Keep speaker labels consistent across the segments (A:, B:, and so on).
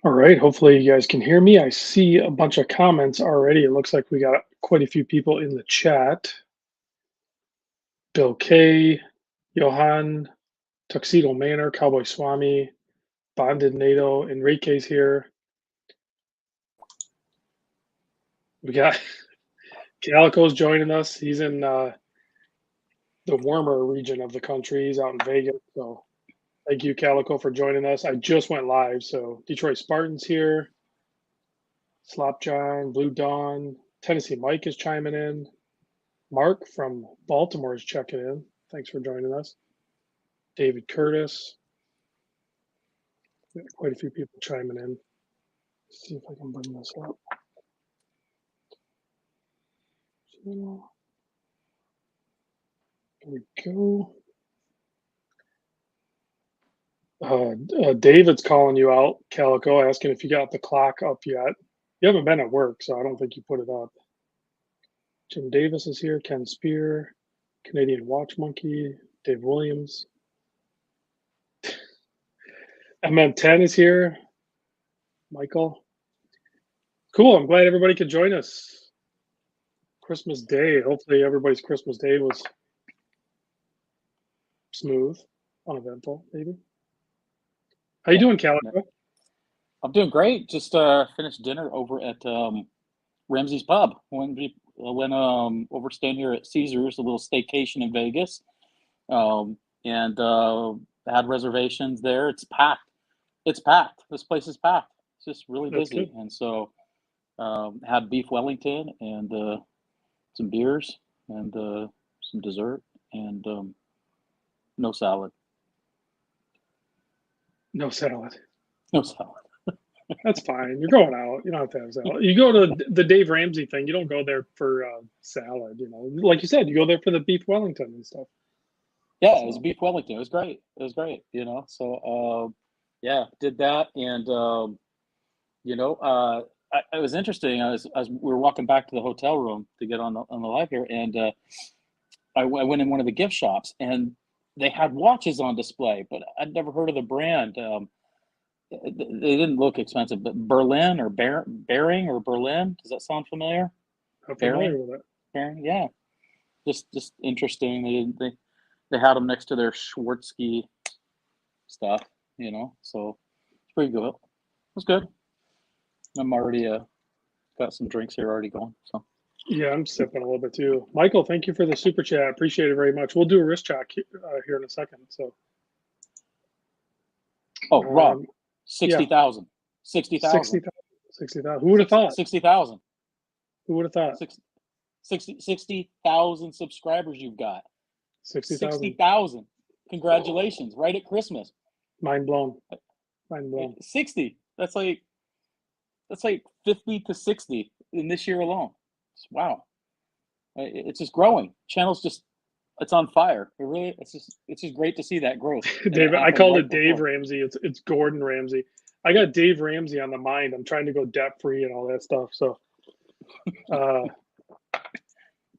A: All right, hopefully you guys can hear me. I see a bunch of comments already. It looks like we got quite a few people in the chat. Bill K, Johan, Tuxedo Manor, Cowboy Swami, Bonded NATO, Enrique's here. We got Calico's joining us. He's in the warmer region of the country. He's out in Vegas. So thank you, Calico, for joining us. I just went live. So Detroit Spartans here. Slop John, Blue Dawn, Tennessee Mike is chiming in. Mark from Baltimore is checking in. Thanks for joining us. David Curtis. Quite a few people chiming in. Let's see if I can bring this up. Here we go. David's calling you out, Calico, asking if you got the clock up yet. You haven't been at work, so I don't think you put it up. Jim Davis is here. Ken Spear, Canadian Watch Monkey, Dave Williams. MM10 is here. Michael. Cool. I'm glad everybody could join us. Christmas Day. Hopefully everybody's Christmas Day was smooth, uneventful, maybe. How you doing, Calico?
B: I'm doing great. Just finished dinner over at Ramsey's Pub. Went over staying here at Caesars, a little staycation in Vegas, and had reservations there. It's packed. It's packed. This place is packed. It's just really busy. And so had beef Wellington and some beers and some dessert and no salad.
A: No salad.
B: No salad.
A: That's fine. You're going out. You don't have to have salad. You go to the Dave Ramsey thing. You don't go there for salad. You know, like you said, you go there for the beef Wellington and stuff.
B: Yeah, it was beef Wellington. It was great. It was great. You know, so yeah, did that, and it was interesting. As we were walking back to the hotel room to get on the live here, and I went in one of the gift shops, and they had watches on display, but I'd never heard of the brand. They didn't look expensive, but Berlin or Bearing or Berlin. Does that sound familiar?
A: I'm familiar with it.
B: Bearing, yeah. Just interesting. They had them next to their Schwartzky stuff, you know. So it's pretty good. It was good. I'm already got some drinks here already going. So
A: yeah, I'm sipping a little bit too. Michael, thank you for the super chat. Appreciate it very much. We'll do a wrist check here in a second. So.
B: Oh, Rob. 60,000. 60,000.
A: 60,000. Who would have thought?
B: 60,000.
A: Who would have thought?
B: 60,000 subscribers you've got.
A: 60,000.
B: 60,000. Congratulations. Right at Christmas.
A: Mind blown. Mind blown.
B: 60. That's like 50 to 60 in this year alone. Wow. It's just growing. Channel's just, it's on fire. It's just great to see that growth.
A: David, I called it Dave Ramsey. It's Gordon Ramsay. I got Dave Ramsey on the mind. I'm trying to go debt free and all that stuff. So,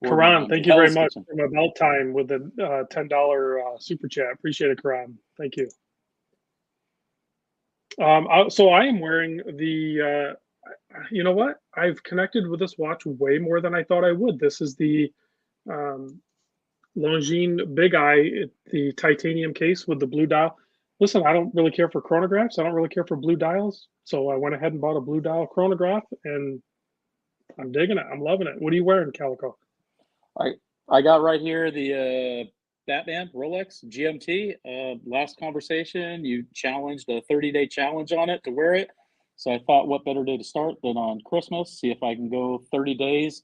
A: Karan, thank you very much from About Time with the $10 super chat. Appreciate it, Karan. Thank you. So I am wearing the. You know what? I've connected with this watch way more than I thought I would. This is the Longines Big Eye, the titanium case with the blue dial. Listen, I don't really care for chronographs. I don't really care for blue dials. So I went ahead and bought a blue dial chronograph, and I'm digging it. I'm loving it. What are you wearing, Calico?
B: I got right here the Batman Rolex GMT. Last conversation, you challenged a 30-day challenge on it to wear it. So I thought, what better day to start than on Christmas? See if I can go 30 days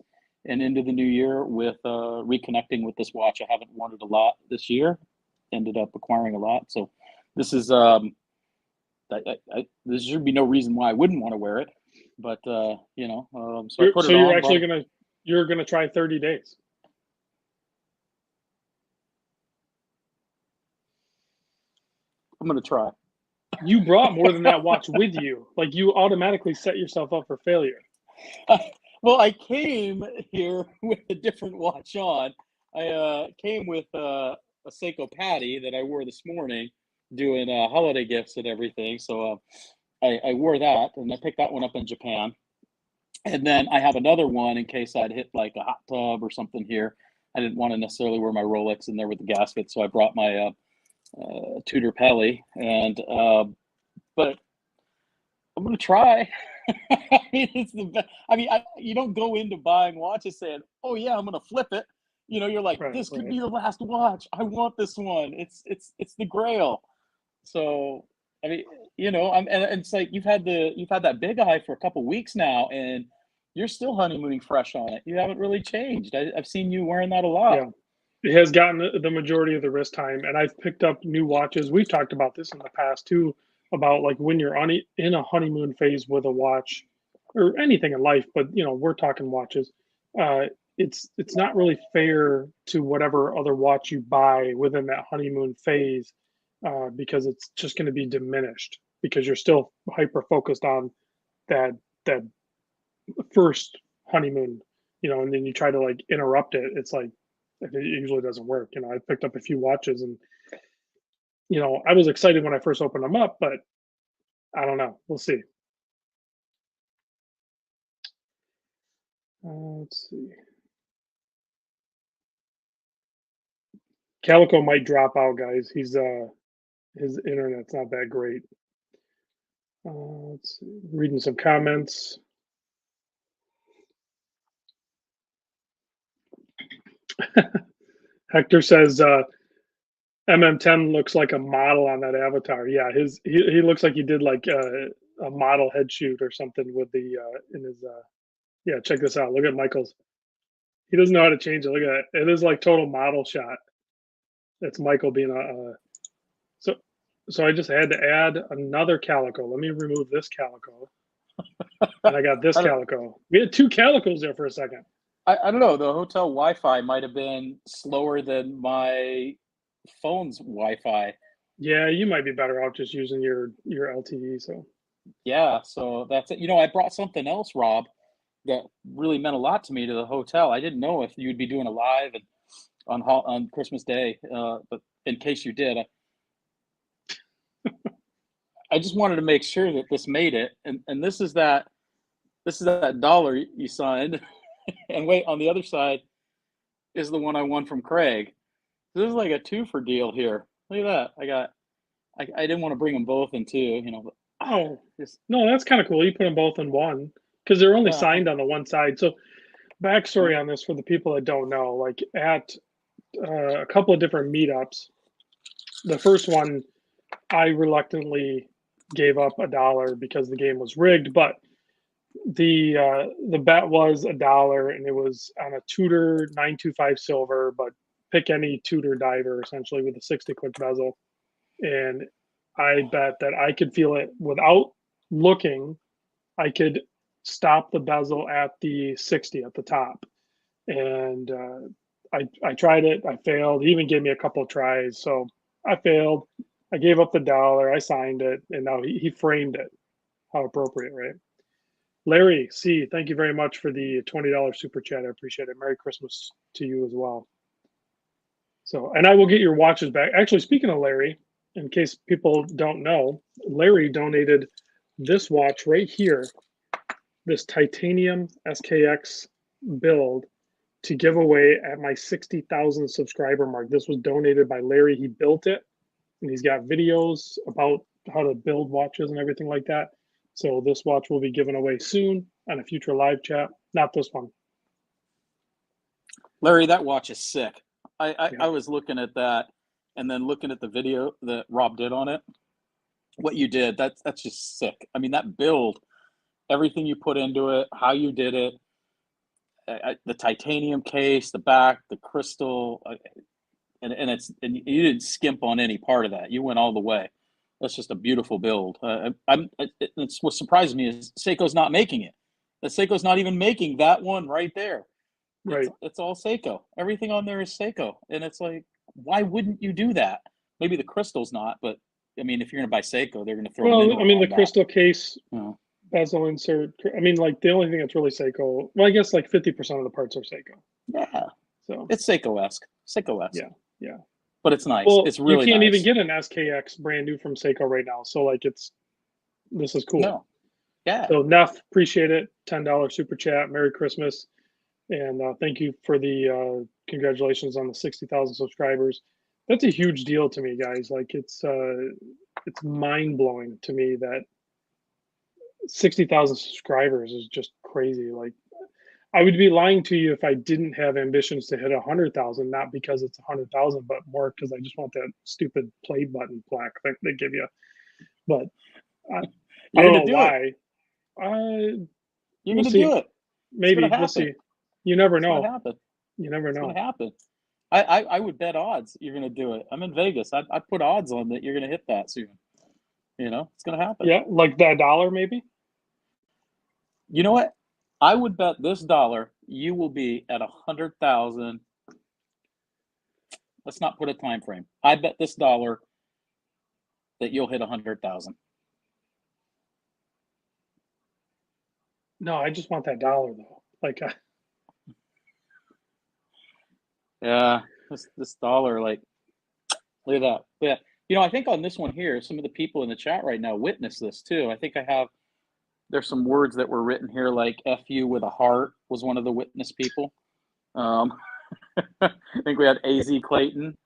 B: and into the new year with reconnecting with this watch. I haven't worn it a lot this year. Ended up acquiring a lot. So this is there should be no reason why I wouldn't want to wear it. But so I put it on.
A: You're gonna try 30 days.
B: I'm gonna try.
A: You brought more than that watch with you. Like, you automatically set yourself up for failure.
B: Well, I came here with a different watch on. I came with a Seiko Patty that I wore this morning, doing holiday gifts and everything. So I wore that, and I picked that one up in Japan. And then I have another one in case I'd hit like a hot tub or something here. I didn't want to necessarily wear my Rolex in there with the gasket, so I brought my Tudor Pelly. And but I'm gonna try. I mean, it's the best. I mean, you don't go into buying watches saying, "Oh yeah, I'm gonna flip it." You know, you're like,
A: Right,
B: "This could
A: right.
B: be the last watch. I want this one. It's the Grail." So I mean, you know, and it's like you've had that big eye for a couple weeks now, and you're still honeymooning fresh on it. You haven't really changed. I've seen you wearing that a lot.
A: Yeah. It has gotten the majority of the wrist time, and I've picked up new watches. We've talked about this in the past too, about like when you're in a honeymoon phase with a watch or anything in life, but you know, we're talking watches. Uh, it's not really fair to whatever other watch you buy within that honeymoon phase, because it's just going to be diminished because you're still hyper focused on that that first honeymoon, you know, and then you try to like interrupt it. It's like it usually doesn't work. You know, I picked up a few watches and you know, I was excited when I first opened them up, but I don't know. We'll see. Let's see. Calico might drop out, guys. He's his internet's not that great. Let's see. Reading some comments. Hector says MM10 looks like a model on that avatar. Yeah, he looks like he did like a model head shoot or something with the in his yeah, check this out. Look at Michael's. He doesn't know how to change it. Look at it. It is like total model shot. It's Michael being so so I just had to add another calico. Let me remove this calico. And I got this
B: I don't,
A: calico. We had two calicos there for a second.
B: I don't know. The hotel Wi-Fi might have been slower than my phone's Wi-Fi.
A: Yeah, you might be better off just using your LTE. So
B: Yeah, so that's it. You know, I brought something else, Rob, that really meant a lot to me to the hotel. I didn't know if you'd be doing a live and on Christmas Day, but in case you did, I just wanted to make sure that this made it. And this is that dollar you signed, and wait, on the other side is the one I won from Craig. This is like a two for deal here. Look at that. I didn't want to bring them both in two, you know, but
A: oh
B: just
A: no, that's kind of cool. You put them both in one because they're only
B: yeah,
A: signed on the one side. So backstory on this for the people that don't know, like at a couple of different meetups, the first one I reluctantly gave up a dollar because the game was rigged, but the bet was a dollar and it was on a Tudor 925 silver, but pick any Tudor diver essentially with a 60 click bezel. And I bet that I could feel it without looking. I could stop the bezel at the 60 at the top. And I tried it. I failed. He even gave me a couple of tries. So I failed. I gave up the dollar. I signed it. And now he framed it. How appropriate, right? Larry C., thank you very much for the $20 super chat. I appreciate it. Merry Christmas to you as well. So, and I will get your watches back. Actually, speaking of Larry, in case people don't know, Larry donated this watch right here, this titanium SKX build to give away at my 60,000 subscriber mark. This was donated by Larry. He built it and he's got videos about how to build watches and everything like that. So this watch will be given away soon on a future live chat. Not this one.
B: Larry, that watch is sick. I
A: Yeah.
B: was looking at that and then looking at the video that Rob did on it. What you did, that's just sick. I mean, that build, everything you put into it, how you did it, the titanium case, the back, the crystal, and you didn't skimp on any part of that. You went all the way. That's just a beautiful build. It's what surprised me is Seiko's not making it. That Seiko's not even making that one right there.
A: Right.
B: It's all Seiko. Everything on there is Seiko, and it's like, why wouldn't you do that? Maybe the crystal's not, but I mean, if you're gonna buy Seiko, they're gonna throw
A: Well, I
B: mineral
A: mean, the
B: on that.
A: crystal case,
B: You know?
A: bezel insert. I mean, like the only thing that's really Seiko. Well, I guess like 50% of the parts are Seiko.
B: Yeah,
A: So
B: it's Seiko-esque. Seiko-esque,
A: yeah, yeah.
B: but it's nice.
A: Well,
B: It's
A: you
B: really
A: can't even
B: nice.
A: get an SKX brand new from Seiko right now. So like it's This is cool.
B: No. Yeah.
A: So Neff, appreciate it. $10 super chat. Merry Christmas. And thank you for the congratulations on the 60,000 subscribers. That's a huge deal to me, guys. Like it's mind blowing to me that 60,000 subscribers is just crazy. Like I would be lying to you if I didn't have ambitions to hit 100,000, not because it's 100,000, but more because I just want that stupid play button plaque that they give you. But I don't know why.
B: You're
A: We'll
B: gonna
A: see.
B: do it.
A: Maybe we'll see. You never
B: It's
A: know.
B: gonna happen.
A: You never
B: It's
A: know.
B: gonna happen. I would bet odds you're gonna do it. I'm in Vegas. I put odds on that you're gonna hit that soon. You know, it's gonna happen.
A: Yeah, like that dollar maybe.
B: You know what? I would bet this dollar you will be at 100,000. Let's not put a time frame. I bet this dollar that you'll hit 100,000.
A: No, I just want that dollar though. Like,
B: yeah, this dollar, like, look at that. Yeah, you know, I think on this one here, some of the people in the chat right now witness this too. I think there's some words that were written here, like "F you" with a heart was one of the witness people. I think we had AZ Clayton.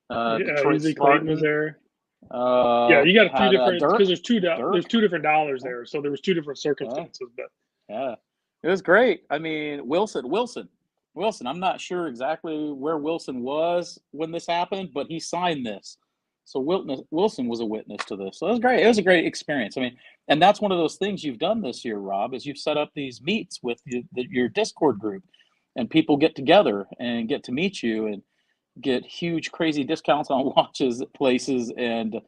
A: yeah,
B: Detroit
A: Easy Clayton was
B: Spartan.
A: there. Yeah, you got a few different
B: Dirk.
A: because there's two different dollars there, so there was two different circumstances. But
B: yeah, it was great. I mean, Wilson. I'm not sure exactly where Wilson was when this happened, but he signed this. So Wilson was a witness to this. So it was great. It was a great experience. I mean, and that's one of those things you've done this year, Rob, is you've set up these meets with your Discord group, and people get together and get to meet you and get huge, crazy discounts on watches at places and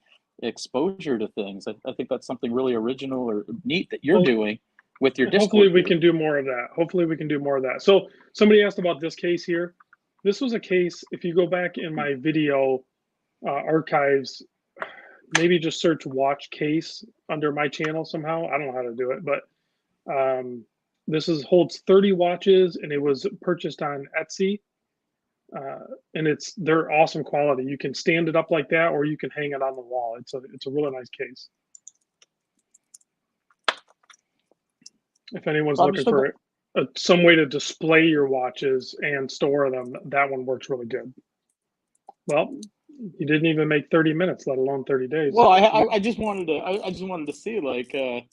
B: exposure to things. I think that's something really original or neat that you're doing with your Discord
A: hopefully we
B: group.
A: can do more of that. Hopefully we can do more of that. So somebody asked about this case here. This was a case, if you go back in my video archives, maybe just search watch case under my channel somehow. I don't know how to do it, but this holds 30 watches and it was purchased on Etsy. And they're awesome quality. You can stand it up like that, or you can hang it on the wall. It's a really nice case. If anyone's looking for some way to display your watches and store them, that one works really good. Well, you didn't even make 30 minutes, let alone 30 days.
B: Well, I just wanted to see, like, we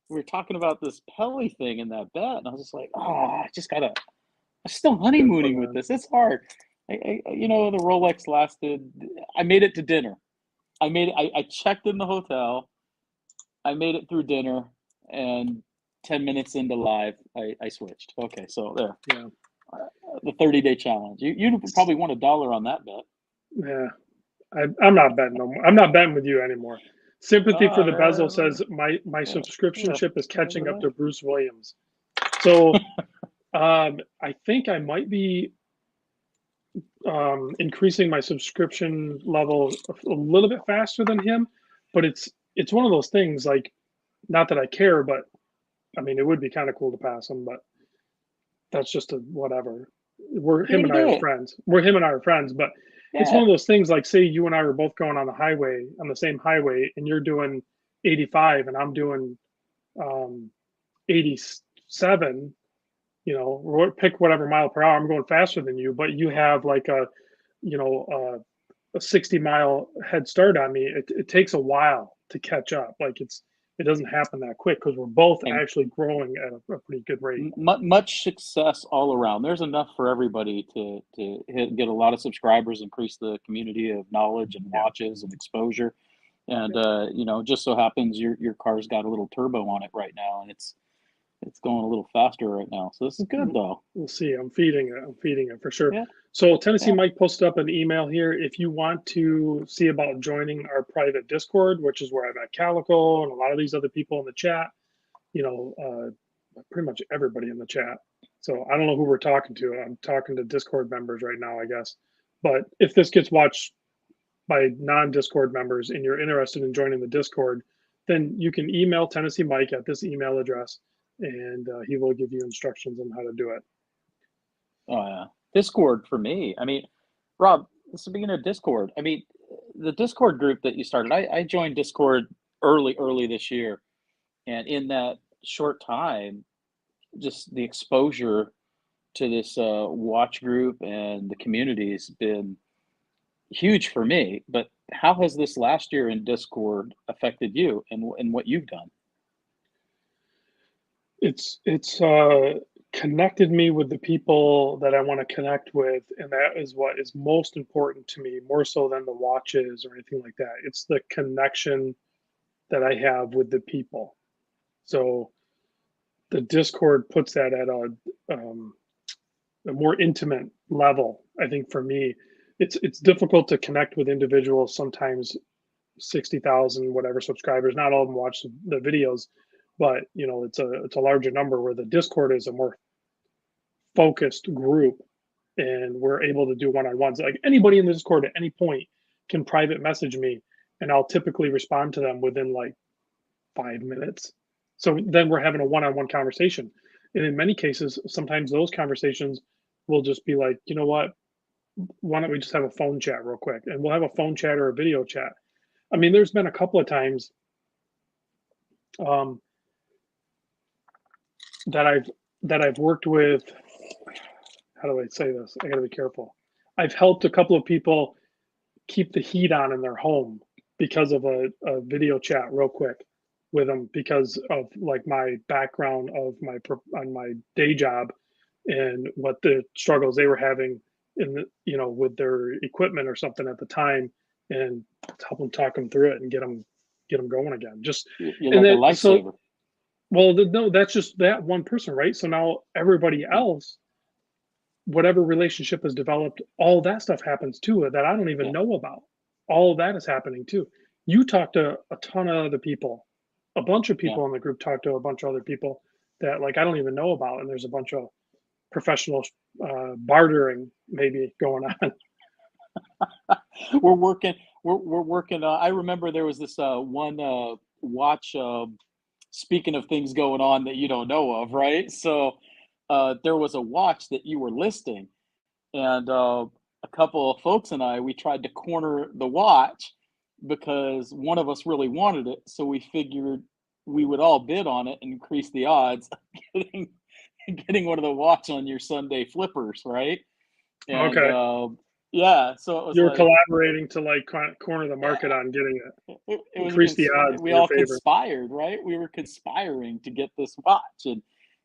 B: were talking about this Pelly thing in that bet, and I was just like, I'm still honeymooning with this. It's hard. You know, the Rolex lasted. I made it to dinner. I checked in the hotel. I made it through dinner, and 10 minutes into live, I switched. Okay, so there.
A: Yeah.
B: The 30-day challenge. You probably won $1 on that bet.
A: Yeah. I'm not betting no more. I'm not betting with you anymore. Sympathy for the bezel says my subscription ship is catching up to Bruce Williams. So I think I might be increasing my subscription level a little bit faster than him, but it's one of those things, like, not that I care, but I mean, it would be kind of cool to pass him, but that's just a whatever. Him and I are friends, but yeah. It's one of those things, like, say you and I were both going on the same highway, and you're doing 85 and I'm doing 87, you know, pick whatever mile per hour. I'm going faster than you, but you have like a 60-mile head start on me. It takes a while to catch up. Like, it doesn't happen that quick because we're both actually growing at a pretty good rate.
B: Much success all around. There's enough for everybody to get a lot of subscribers, increase the community of knowledge and watches and exposure. And you know, just so happens your car's got a little turbo on it right now, and it's going a little faster right now. So this is good, though.
A: We'll see. I'm feeding it for sure. Yeah. So Tennessee Mike posted up an email here. If you want to see about joining our private Discord, which is where I've got Calico and a lot of these other people in the chat, you know, pretty much everybody in the chat. So I don't know who we're talking to. I'm talking to Discord members right now, I guess. But if this gets watched by non-Discord members and you're interested in joining the Discord, then you can email Tennessee Mike at this email address, and he will give you instructions on how to do it.
B: Oh, yeah. Discord for me. I mean, Rob, this is the beginning of Discord. I mean, the Discord group that you started, I joined Discord early this year. And in that short time, just the exposure to this watch group and the community has been huge for me. But how has this last year in Discord affected you and what you've done?
A: It's connected me with the people that I want to connect with, and that is what is most important to me, more so than the watches or anything like that. It's the connection that I have with the people. So the Discord puts that at a more intimate level. I think for me, it's difficult to connect with individuals sometimes. 60,000 whatever subscribers. Not all of them watch the videos, but it's a larger number where the Discord is a more focused group, and we're able to do one-on-ones. Like anybody in the Discord at any point can private message me, and I'll typically respond to them within like 5 minutes. So then we're having a one-on-one conversation. And in many cases, sometimes those conversations will just be like, you know what, why don't we just have a phone chat real quick? And we'll have a phone chat or a video chat. I mean, there's been a couple of times um, that I've worked with. How do I say this? I got to be careful. I've helped a couple of people keep the heat on in their home because of a video chat real quick with them, because of like my background of on my day job and what the struggles they were having in with their equipment or something at the time, and help them talk them through it and get them going again. Just
B: You're
A: and
B: like a
A: then so
B: lifesaver.
A: well, no, that's just that one person, right? So now everybody
B: Yeah,
A: else, whatever relationship is developed, all that stuff happens too that I don't even
B: yeah,
A: know about. All of that is happening too. You talk to a ton of other people. A bunch of
B: yeah.
A: people in the group talk to a bunch of other people that like I don't even know about, and there's a bunch of professional bartering maybe going on.
B: we're working. We're working. I remember there was this one watch. Speaking of things going on that you don't know of, right? So there was a watch that you were listing, and a couple of folks and I, we tried to corner the watch because one of us really wanted it. So we figured we would all bid on it and increase the odds of getting getting one of the watch on your Sunday flippers, right? And
A: Okay,
B: yeah, so it was
A: you're
B: like,
A: collaborating to like corner the
B: yeah,
A: market on getting it,
B: it was a
A: increase the odds
B: we
A: in your
B: all
A: favor.
B: conspired, right? We were conspiring to get this watch, and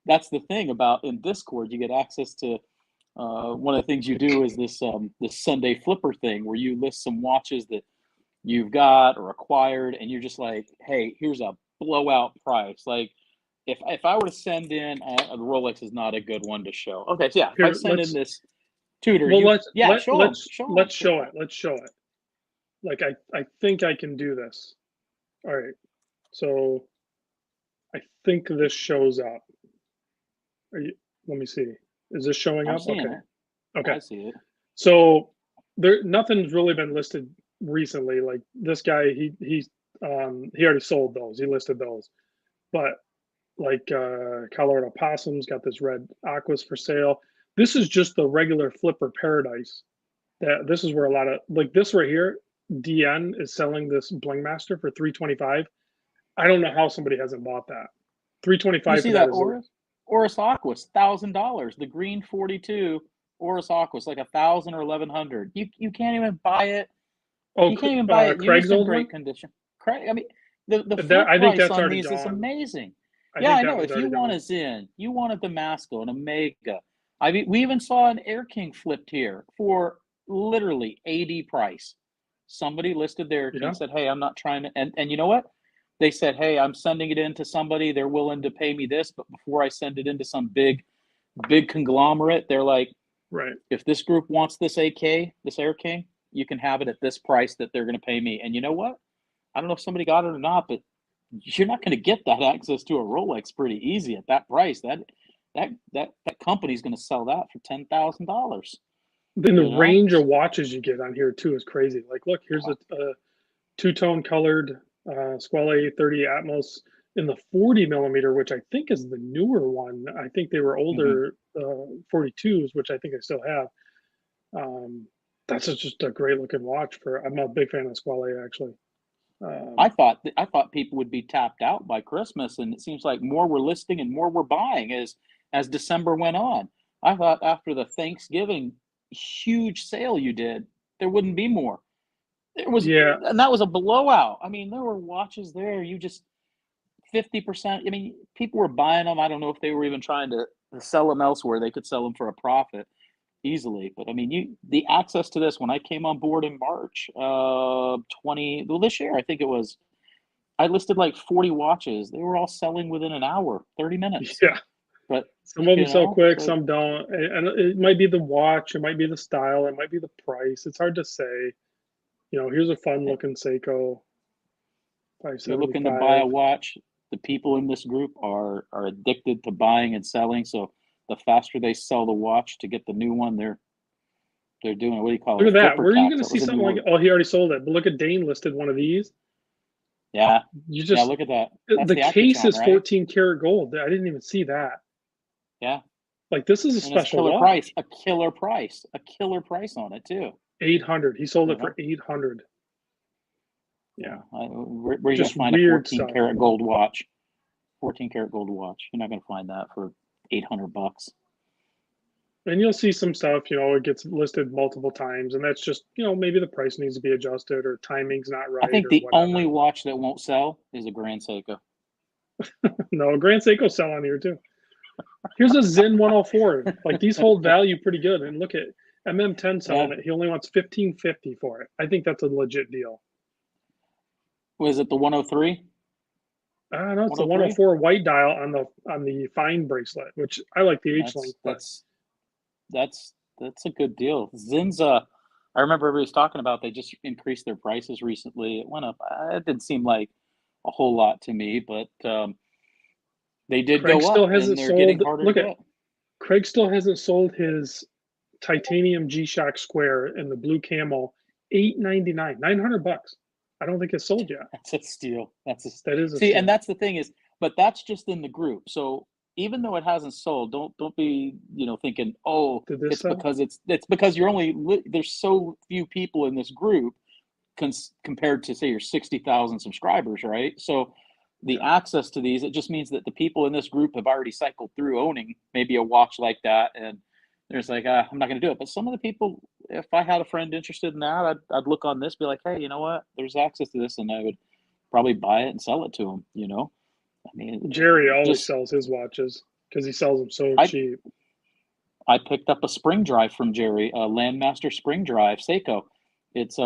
B: that's the thing about in Discord, you get access to one of the things you do is this Sunday flipper thing where you list some watches that you've got or acquired, and you're just like, hey, here's a blowout price. Like if I were to send in the Rolex is not a good one to show. Okay, so yeah, if I
A: Here,
B: send in this Tudor,
A: well
B: you
A: let's
B: yeah,
A: let
B: show them,
A: let's show it. Let's show it. Like I think I can do this. All right. So I think this shows up. Are you, let me see. Is this showing
B: I'm
A: up?
B: seeing
A: Okay.
B: it.
A: Okay.
B: I see it.
A: So there nothing's really been listed recently. Like this guy, he already sold those. He listed those. But like Colorado Possum's got this red aquas for sale. This is just the regular flipper paradise. That this is where a lot of like this right here, DN is selling this Bling Master for 325. I don't know how somebody hasn't bought that.
B: You
A: 325
B: see
A: for that
B: that
A: is
B: Oris Aquas, $1,000. The green 42 Oris Aquas, like 1,000 or 1,100. You can't even buy it.
A: oh,
B: You can't even buy it
A: Craig's
B: used in
A: old one.
B: great condition. I mean, the
A: That
B: flip
A: I think
B: price
A: that's
B: on
A: already
B: these is
A: gone.
B: amazing.
A: I
B: Yeah,
A: think
B: I
A: that
B: know.
A: one's
B: If you
A: already
B: want
A: gone.
B: a Zen, you want a Damasco, an Omega. I mean, we even saw an Air King flipped here for literally 80 price. Somebody listed their King,
A: Yeah,
B: said, "Hey, I'm not trying to," and you know what? They said, "Hey, I'm sending it in to somebody. They're willing to pay me this, but before I send it into some big conglomerate, they're like,
A: right.
B: if this group wants this AK, this Air King, you can have it at this price that they're going to pay me." And you know what? I don't know if somebody got it or not, but you're not going to get that access to a Rolex pretty easy at that price. That company's going to sell that for $10,000.
A: Then the
B: You know?
A: range of watches you get on here too is crazy. Like, look, here's a two-tone colored Squale 30 Atmos in the 40 millimeter, which I think is the newer one. I think they were
B: Mm-hmm.
A: older 42s, which I think I still have. That's just a great looking watch for. I'm a big fan of Squale actually.
B: I thought people would be tapped out by Christmas, and it seems like more were listing and more were buying as December went on. I thought after the Thanksgiving huge sale you did, there wouldn't be more. There was,
A: Yeah,
B: and that was a blowout. I mean, there were watches there. You just 50%. I mean, people were buying them. I don't know if they were even trying to sell them elsewhere. They could sell them for a profit easily. But I mean, the access to this when I came on board in March 20, well, this year, I think it was, I listed like 40 watches. They were all selling within an hour, 30 minutes.
A: yeah.
B: But,
A: Some of them
B: you
A: sell
B: know,
A: quick,
B: so
A: some don't. And it might be the watch, it might be the style, it might be the price. It's hard to say. Here's a fun looking Seiko
B: if you're looking to buy
A: 575.
B: a watch, the people in this group are addicted to buying and selling. So the faster they sell the watch to get the new one, they're doing, what do you call
A: Look
B: it,
A: at
B: a
A: that.
B: flipper
A: Where are you
B: tax.
A: going to
B: That
A: see
B: was a new
A: something like
B: word.
A: it? Oh, he already sold it. But look at Dane listed one of these.
B: Yeah,
A: You
B: yeah.
A: just,
B: Look at that. That's
A: the
B: the
A: case
B: Accutron,
A: is
B: right?
A: 14 karat gold. I didn't even see that.
B: Yeah,
A: Like, this is a
B: and it's
A: special
B: killer price.
A: watch.
B: A killer price on it too.
A: 800. He sold
B: You
A: it for
B: know,
A: 800.
B: yeah.
A: Yeah.
B: Where are you gonna
A: Just
B: find a
A: weird
B: 14
A: stuff.
B: karat gold watch? 14 karat gold watch. You're not gonna find that for $800.
A: And you'll see some stuff, it gets listed multiple times. And that's just, maybe the price needs to be adjusted or timing's not
B: I
A: right
B: think
A: or
B: the
A: whatever.
B: only watch that won't sell is a Grand Seiko.
A: No, Grand Seiko sell on here too. Here's a Zen 104. Like, these hold value pretty good. And look at MM10
B: Yeah.
A: selling it. He only wants 1550 for it. I think that's a legit deal.
B: Was it the 103?
A: I don't know. It's the
B: 103?
A: 104 white dial on the fine bracelet, which I like the H
B: That's
A: link, but
B: that's that's that's a good deal. Zin's I remember everybody was talking about they just increased their prices recently. It went up. It didn't seem like a whole lot to me, but they did
A: Craig
B: go
A: still
B: up and
A: hasn't
B: they're getting
A: sold.
B: harder to
A: Look at
B: get.
A: Craig still hasn't sold his titanium G-Shock Square in the blue camo, 899, $900. I don't think it's sold yet.
B: That's a steal.
A: That is a
B: See, and
A: steal.
B: that's the thing is, but that's just in the group. So even though it hasn't sold, don't be thinking, oh,
A: Did this sell?
B: it's because you're there's so few people in this group compared to say your 60,000 subscribers, right? So the
A: Yeah.
B: access to these, it just means that the people in this group have already cycled through owning maybe a watch like that, and there's like, I'm not going to do it. But some of the people, if I had a friend interested in that, I'd look on this, be like, hey, you know what? There's access to this, and I would probably buy it and sell it to them. I mean,
A: Jerry always
B: just
A: sells his watches because he sells them so
B: I
A: cheap.
B: I picked up a spring drive from Jerry, a Landmaster spring drive Seiko. It's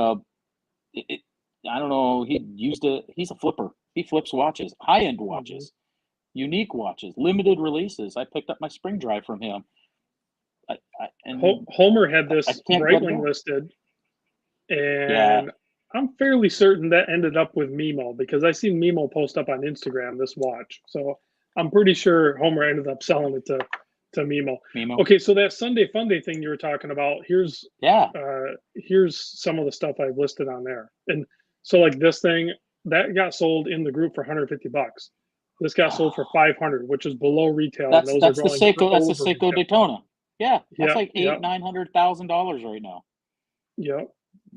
B: it, I don't know. He used it. He's a flipper. He flips watches, high end
A: Mhm.
B: watches, unique watches, limited releases. I picked up my spring drive from him, and
A: Homer had
B: I
A: this
B: can't let it
A: Breitling
B: go.
A: listed,
B: Yeah,
A: and I'm fairly certain that ended up with Mimo because I seen Mimo post up on Instagram this watch. So I'm pretty sure Homer ended up selling it to Mimo.
B: Mimo.
A: Okay, so that Sunday Funday thing you were talking about,
B: Yeah,
A: here's some of the stuff I've listed on there. And so like this thing that got sold in the group for 150 bucks. This got sold for 500, which is below retail, and those are
B: that's the
A: going for
B: Seiko. That's the
A: over
B: Seiko
A: retail.
B: Daytona. Yeah, that's
A: Yep,
B: like
A: yep,
B: $900,000 right now.
A: yep.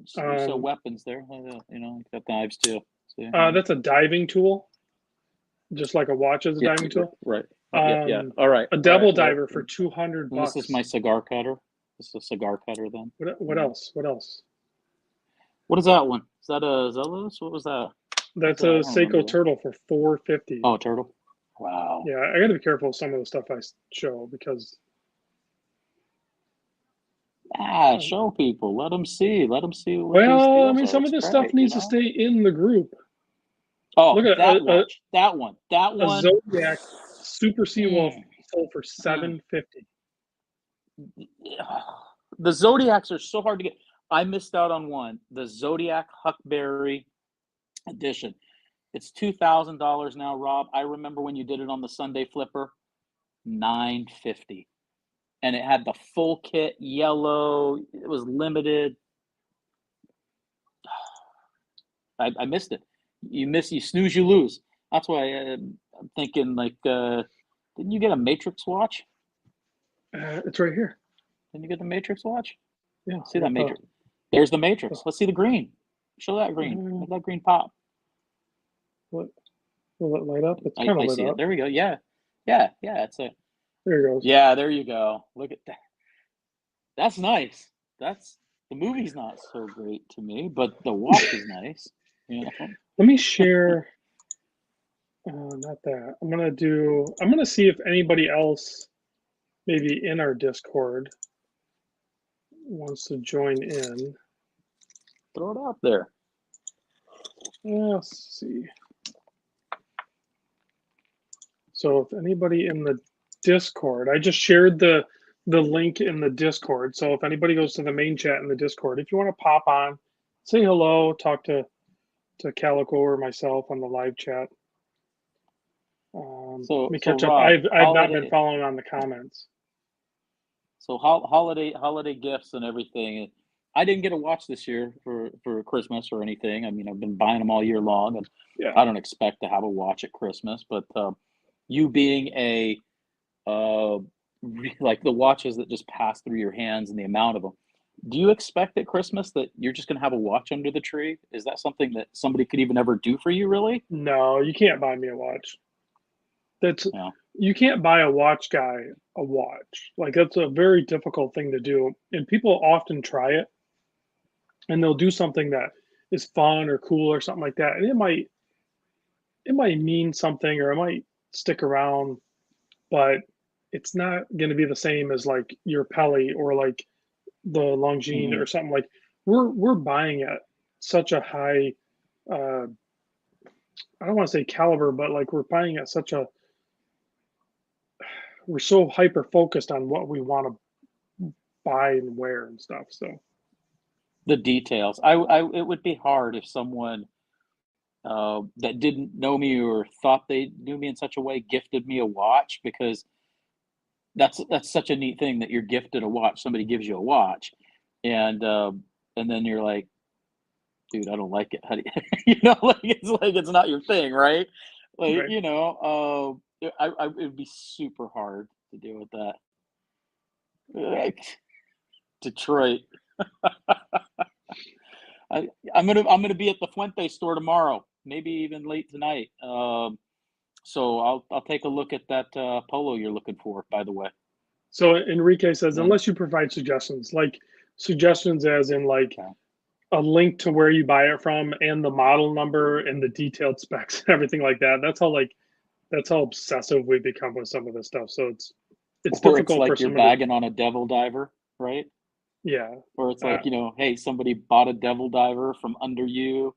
B: So you sell weapons there. Got knives too. So,
A: That's a diving tool, just like a watch is a
B: yeah,
A: diving tool.
B: right. Yeah, yeah.
A: Um,
B: All right,
A: a
B: all right.
A: double
B: Well,
A: diver for 200
B: this is my
A: bucks.
B: cigar cutter. This is a cigar cutter then.
A: What else? What else?
B: What is that one? Is that a Zelos? What was that? What's
A: That's
B: that? I
A: a
B: don't remember
A: Seiko
B: that.
A: Turtle for 450.
B: Oh, turtle. Wow.
A: Yeah, I got to be careful with some of the stuff I show because
B: Show people. Let them see. Let them see what these
A: well, I
B: deals
A: mean,
B: are.
A: some of
B: It's
A: this stuff
B: great,
A: needs to stay in the group.
B: Oh,
A: Look at
B: that watch. That one. That
A: a
B: one.
A: Zodiac Super Seawolf
B: Mm,
A: sold for
B: mm.
A: 750.
B: The Zodiacs are so hard to get. I missed out on one. The Zodiac Huckberry edition. It's $2,000 now, Rob. I remember when you did it on the Sunday Flipper, $950, and it had the full kit, yellow. It was limited. I missed it. You snooze, you lose. That's why I'm thinking like, didn't you get a Matrix watch?
A: It's right here.
B: Didn't you get the Matrix watch?
A: Yeah,
B: See that Matrix? There's the
A: the
B: Matrix. Let's see the green. Show that green. Let that green pop.
A: Will it light up? It's
B: I,
A: kind of
B: I
A: lit
B: see it.
A: up.
B: There we go. Yeah. Yeah. Yeah. It's a,
A: There it goes.
B: yeah, there you go. Look at that. That's nice. That's the movie's not so great to me, but the watch is nice. You know.
A: Let me share. Not that. I'm gonna see if anybody else, maybe in our Discord, wants to join in.
B: Throw it out there.
A: Let's see. So if anybody in the Discord, I just shared the link in the Discord. So if anybody goes to the main chat in the Discord, if you want to pop on, say hello, talk to Calico or myself on the live chat. Let me catch up.
B: Rob,
A: I've not been following on the comments.
B: So holiday gifts and everything. I didn't get a watch this year for Christmas or anything. I mean, I've been buying them all year long, and
A: Yeah.
B: I don't expect to have a watch at Christmas. But you being a like the watches that just pass through your hands and the amount of them, do you expect at Christmas that you're just going to have a watch under the tree? Is that something that somebody could even ever do for you, really?
A: No, you can't buy me a watch. That's
B: Yeah.
A: You can't buy a watch guy a watch. Like that's a very difficult thing to do. And people often try it and they'll do something that is fun or cool or something like that. And it might mean something or it might stick around, but it's not going to be the same as like your Pelly or like the Longines
B: Mhm.
A: or something. Like we're buying at such a high I don't want to say caliber, but like we're buying at such a we're so hyper focused on what we want to buy and wear and stuff. So
B: The details. It would be hard if someone that didn't know me or thought they knew me in such a way gifted me a watch, because that's such a neat thing that you're gifted a watch. Somebody gives you a watch, and then you're like, dude, I don't like it. How do you, like it's not your thing, right? Like,
A: right.
B: it would be super hard to deal with that. Like, Detroit. I'm gonna be at the Fuente store tomorrow, maybe even late tonight. So I'll take a look at that polo you're looking for, by the way.
A: So Enrique says,
B: And
A: unless you provide suggestions, like suggestions as in like
B: okay.
A: a link to where you buy it from and the model number and the detailed specs and everything like that. That's how obsessive we become with some of this stuff. So it's
B: Or it's
A: difficult for
B: like you're
A: somebody.
B: bagging on a devil diver, right?
A: Yeah.
B: Or it's
A: Uh,
B: like, hey, somebody bought a devil diver from under you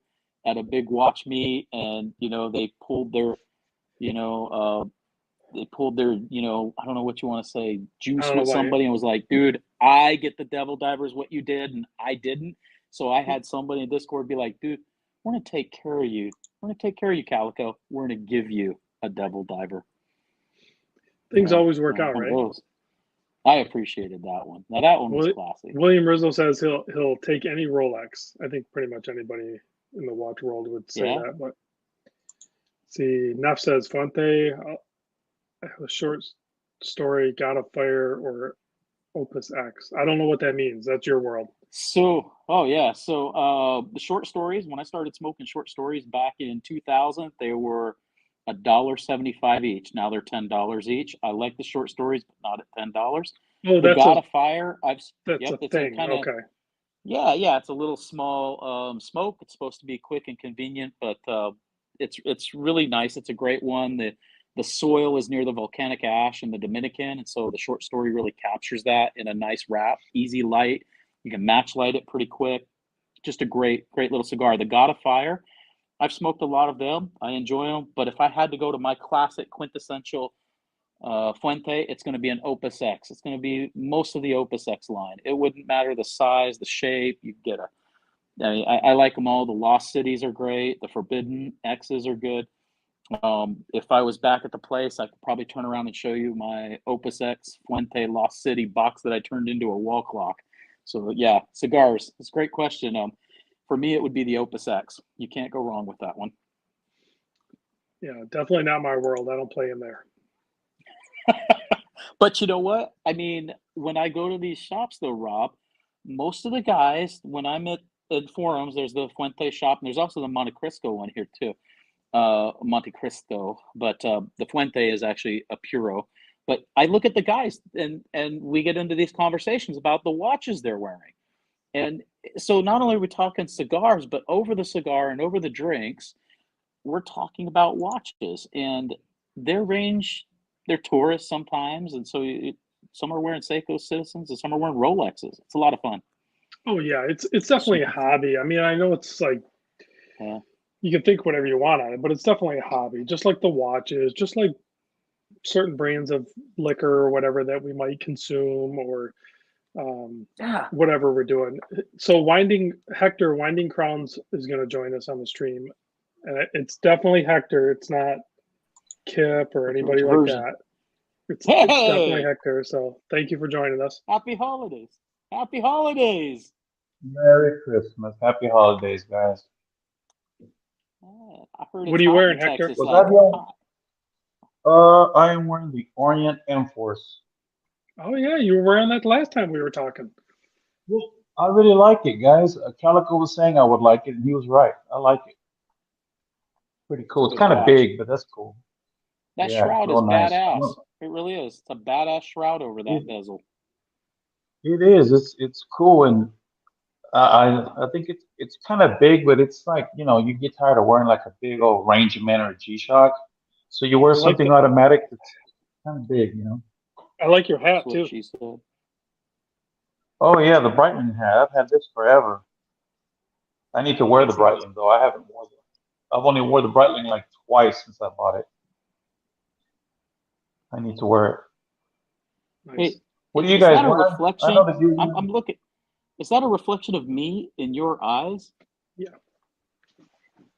B: at a big watch meet, and you know, uh, they pulled their, I don't know what you want to say,
A: I
B: juice
A: don't know
B: with
A: why.
B: somebody, and was like, dude, I get the devil divers what you did, and I didn't. So I had somebody in Discord be like, dude, we're gonna take care of you. We're gonna take care of you, Calico. We're gonna give you a devil diver.
A: Things always work
B: So
A: out,
B: one of
A: right?
B: those. I appreciated that one. Now that one was classy.
A: William Rizzo says he'll take any Rolex. I think pretty much anybody in the watch world would say
B: Yeah.
A: that. But see, Neff says Fuente. I have a short story, God of Fire or Opus X. I don't know what that means. That's your world.
B: So, oh yeah. So, the short stories, when I started smoking short stories back in 2000, they were $1.75 each. Now they're $10 each. I like the short stories, but not at $10.
A: Oh,
B: The God of Fire,
A: that's
B: yep,
A: a
B: it's a
A: thing.
B: kind of,
A: Okay.
B: yeah, it's a little small smoke. It's supposed to be quick and convenient, but it's really nice. It's a great one. The soil is near the volcanic ash in the Dominican, and so the short story really captures that in a nice wrap, easy light. You can match light it pretty quick. Just a great little cigar. The God of Fire, I've smoked a lot of them. I enjoy them, but if I had to go to my classic quintessential Fuente, it's going to be an Opus X. It's going to be most of the Opus X line. It wouldn't matter the size, the shape. You get I like them all. The Lost Cities are great. The Forbidden X's are good. If I was back at the place, I could probably turn around and show you my Opus X Fuente Lost City box that I turned into a wall clock. So yeah, cigars. It's a great question. For me, it would be the Opus X. You can't go wrong with that one.
A: Yeah, definitely not my world. I don't play in there.
B: But you know what? I mean, when I go to these shops, though, Rob, most of the guys, when I'm at forums, there's the Fuente shop, and there's also the Monte Cristo one here too. Monte Cristo, but the Fuente is actually a Puro. But I look at the guys, and we get into these conversations about the watches they're wearing. And so not only are we talking cigars, but over the cigar and over the drinks, we're talking about watches and their range. They're tourists sometimes, and so some are wearing Seiko Citizens and some are wearing Rolexes. It's a lot of fun.
A: Oh yeah, it's definitely a hobby. I mean, I know it's like
B: Yeah.
A: you can think whatever you want on it, but it's definitely a hobby. Just like the watches, just like certain brands of liquor or whatever that we might consume, or
B: Yeah.
A: whatever we're doing. So Winding Crowns is going to join us on the stream. It's definitely Hector. It's not Kip or
B: Which
A: anybody like
B: version?
A: that. It's definitely
B: Hey!
A: Hector. So thank you for joining us.
B: Happy holidays! Happy holidays!
C: Merry Christmas. Happy holidays, guys.
B: I heard
A: What
B: it's
A: are you
B: hot
A: wearing,
B: in
A: Hector?
B: Texas.
C: Was that the
B: Hot.
C: I am wearing the Orient M-Force.
A: Oh yeah, you were wearing that last time we were talking.
C: Well, I really like it, guys. Calico was saying I would like it, and he was right. I like it. Pretty cool. It's
B: Good
C: kind of
B: watch.
C: big, but that's cool.
B: That
C: Yeah, it's
B: shroud is
C: real nice.
B: badass. It really is. It's a badass shroud over that
C: It,
B: bezel.
C: it is. It's cool, and I think it's kind of big, but it's like you get tired of wearing like a big old Rangeman or a G-Shock, so you wear
A: I like
C: something
A: the
C: automatic that's kind of big.
A: I like your
B: That's
A: hat
B: what
A: too.
B: she said.
C: Oh yeah, the Breitling hat. I've had this forever. I need to wear the
A: That's nice.
C: Breitling though. I haven't worn it. I've only wore the Breitling like twice since I bought it. I need to wear it.
A: Nice.
B: Hey,
C: What are you
B: is
C: guys
B: that a
C: wearing? I know
B: reflection?
C: that you.
B: I'm looking. Is that a reflection of me in your eyes?
A: Yeah.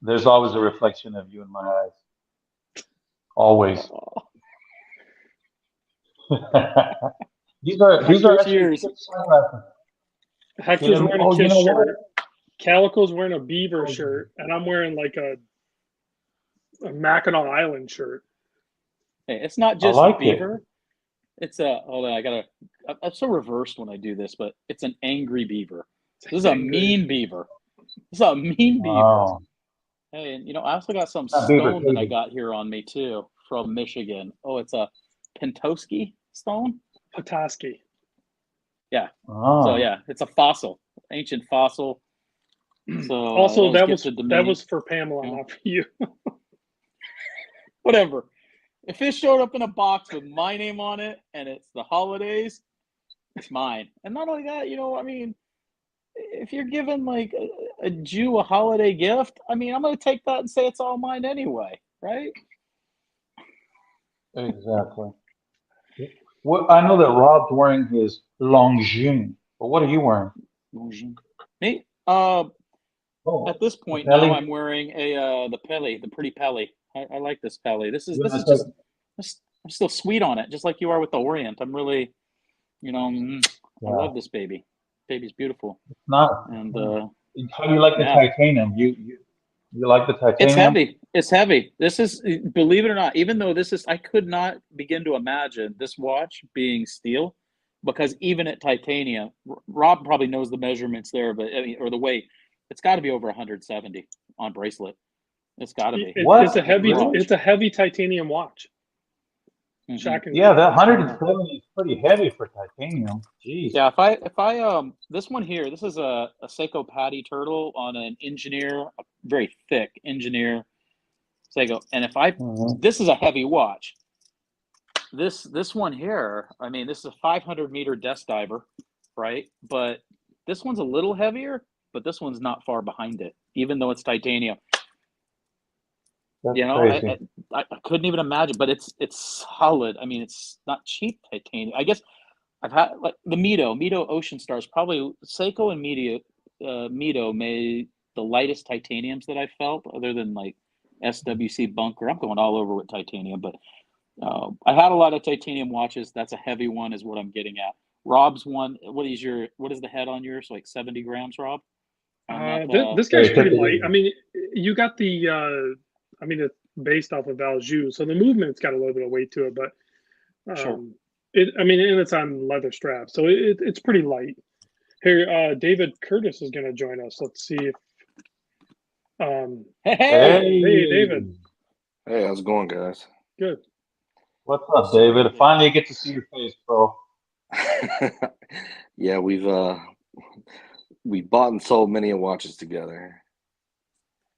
C: There's always a reflection of you in my eyes. Always.
B: Oh,
C: these are
B: Hector's
C: actually
B: ears.
C: Kip sunglasses.
A: Hector's wearing a
C: Oh, you
A: Kiss
C: know what?
A: shirt. Calico's wearing a Beaver
C: Oh,
A: shirt, and I'm wearing like a Mackinac Island shirt.
B: Hey, it's not
C: I
B: just
C: like it.
B: beaver. It's a. Hold on, I'm so reversed when I do this, but it's an angry beaver. This is a mean beaver. This is a mean beaver.
C: Oh,
B: Hey, and I also got some
C: not beaver
B: stone that I
C: crazy.
B: got here on me too from Michigan. Oh, it's a Pentoski stone.
A: Petoskey.
B: Yeah. So
C: Oh,
B: yeah, it's a fossil, ancient fossil. So
A: Also,
B: that was gifted to
A: that
B: me.
A: was for Pamela,
B: Yeah.
A: not for you.
B: Whatever. If it showed up in a box with my name on it and it's the holidays, it's mine. And not only that, I mean, if you're giving like a Jew a holiday gift, I mean, I'm going to take that and say it's all mine anyway, right?
C: exactly. Well, I know that Rob's wearing his Longines, but what are you wearing?
B: Me,
C: Oh,
B: at this
C: the
B: point now,
C: Pelly.
B: I'm wearing the Pele, the pretty Pele. I like this Pele. This is
C: You know,
B: just I'm still sweet on it, just like you are with the Orient. I'm really, I
C: yeah,
B: love this baby. Baby's beautiful,
C: it's not.
B: and
C: How do you like the
B: yeah,
C: titanium? You like the
B: it's
C: titanium?
B: heavy. It's heavy. This is, believe it or not, even though I could not begin to imagine this watch being steel, because even at titanium, Rob probably knows the measurements there, but I mean, or the weight, it's got to be over 170 on bracelet. It's got to be.
A: It's a
C: What?
A: heavy
C: Really?
A: it's a heavy titanium watch.
C: Yeah,
A: Shockingly.
C: that 170 is pretty heavy for titanium. Jeez.
B: Yeah, if I this one here, this is a Seiko Patty turtle on an engineer, a very thick engineer Seiko, and
C: Hmm.
B: this is a heavy watch. This one here, I mean, this is a 500-meter desk diver, right? But this one's a little heavier, but this one's not far behind it, even though it's titanium.
C: That's
B: You know,
C: crazy.
B: I couldn't even imagine, but it's solid. I mean, it's not cheap titanium. I guess I've had like the Mito Ocean Stars, probably Seiko and Mito made the lightest titaniums that I felt, other than like SWC Bunker. I'm going all over with titanium, but I had a lot of titanium watches. That's a heavy one, is what I'm getting at. Rob's one. What is the head on yours? Like 70 grams, Rob, on that.
A: This guy's
C: Hey, take
A: pretty
C: it
A: light.
C: easy.
A: I mean, you got I mean, it's based off of Valjoux, so the movement's got a little bit of weight to it, but
B: Sure.
A: I mean, and it's on leather straps, so it's pretty light. Here, David Curtis is going to join us. Let's see if
B: Hey,
A: hey,
C: Hey,
A: David.
D: Hey, how's it going, guys?
A: Good.
C: What's up, David? Finally get to see your face, bro.
D: Yeah, we bought and sold many watches together.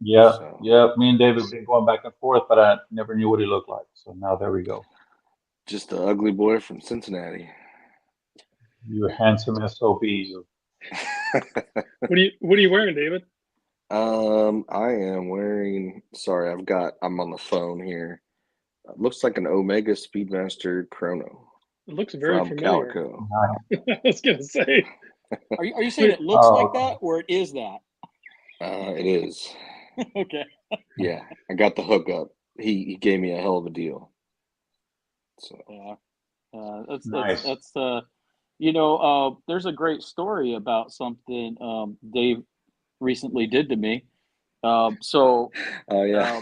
C: Yeah,
D: So
C: yeah. Me and David have been going back and forth, but I never knew what he looked like. So now there we go.
D: just the ugly boy from Cincinnati.
C: You're handsome SOB. You.
A: What are you wearing, David?
D: I am wearing. Sorry, I'm on the phone here. Looks like an Omega Speedmaster Chrono
A: It looks very
D: from
A: familiar.
D: Calico.
A: I was gonna say.
B: Are you saying it looks
C: Oh,
B: like
C: okay.
B: that or it is that?
D: It is.
B: Okay.
D: Yeah, I got the hookup. He gave me a hell of a deal. So
B: Yeah.
C: Nice.
B: That's there's a great story about something Dave recently did to me. So
D: oh yeah.